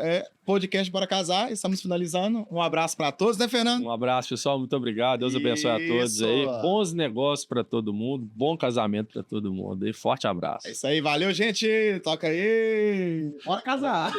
Speaker 1: podcast Bora Casar. Estamos finalizando. Um abraço para todos, né, Fernando?
Speaker 2: Um abraço, pessoal. Muito obrigado. Deus abençoe a todos aí. Bons negócios para todo mundo. Bom casamento para todo mundo. E forte abraço.
Speaker 1: É isso aí. Valeu, gente. Toca aí. Bora casar.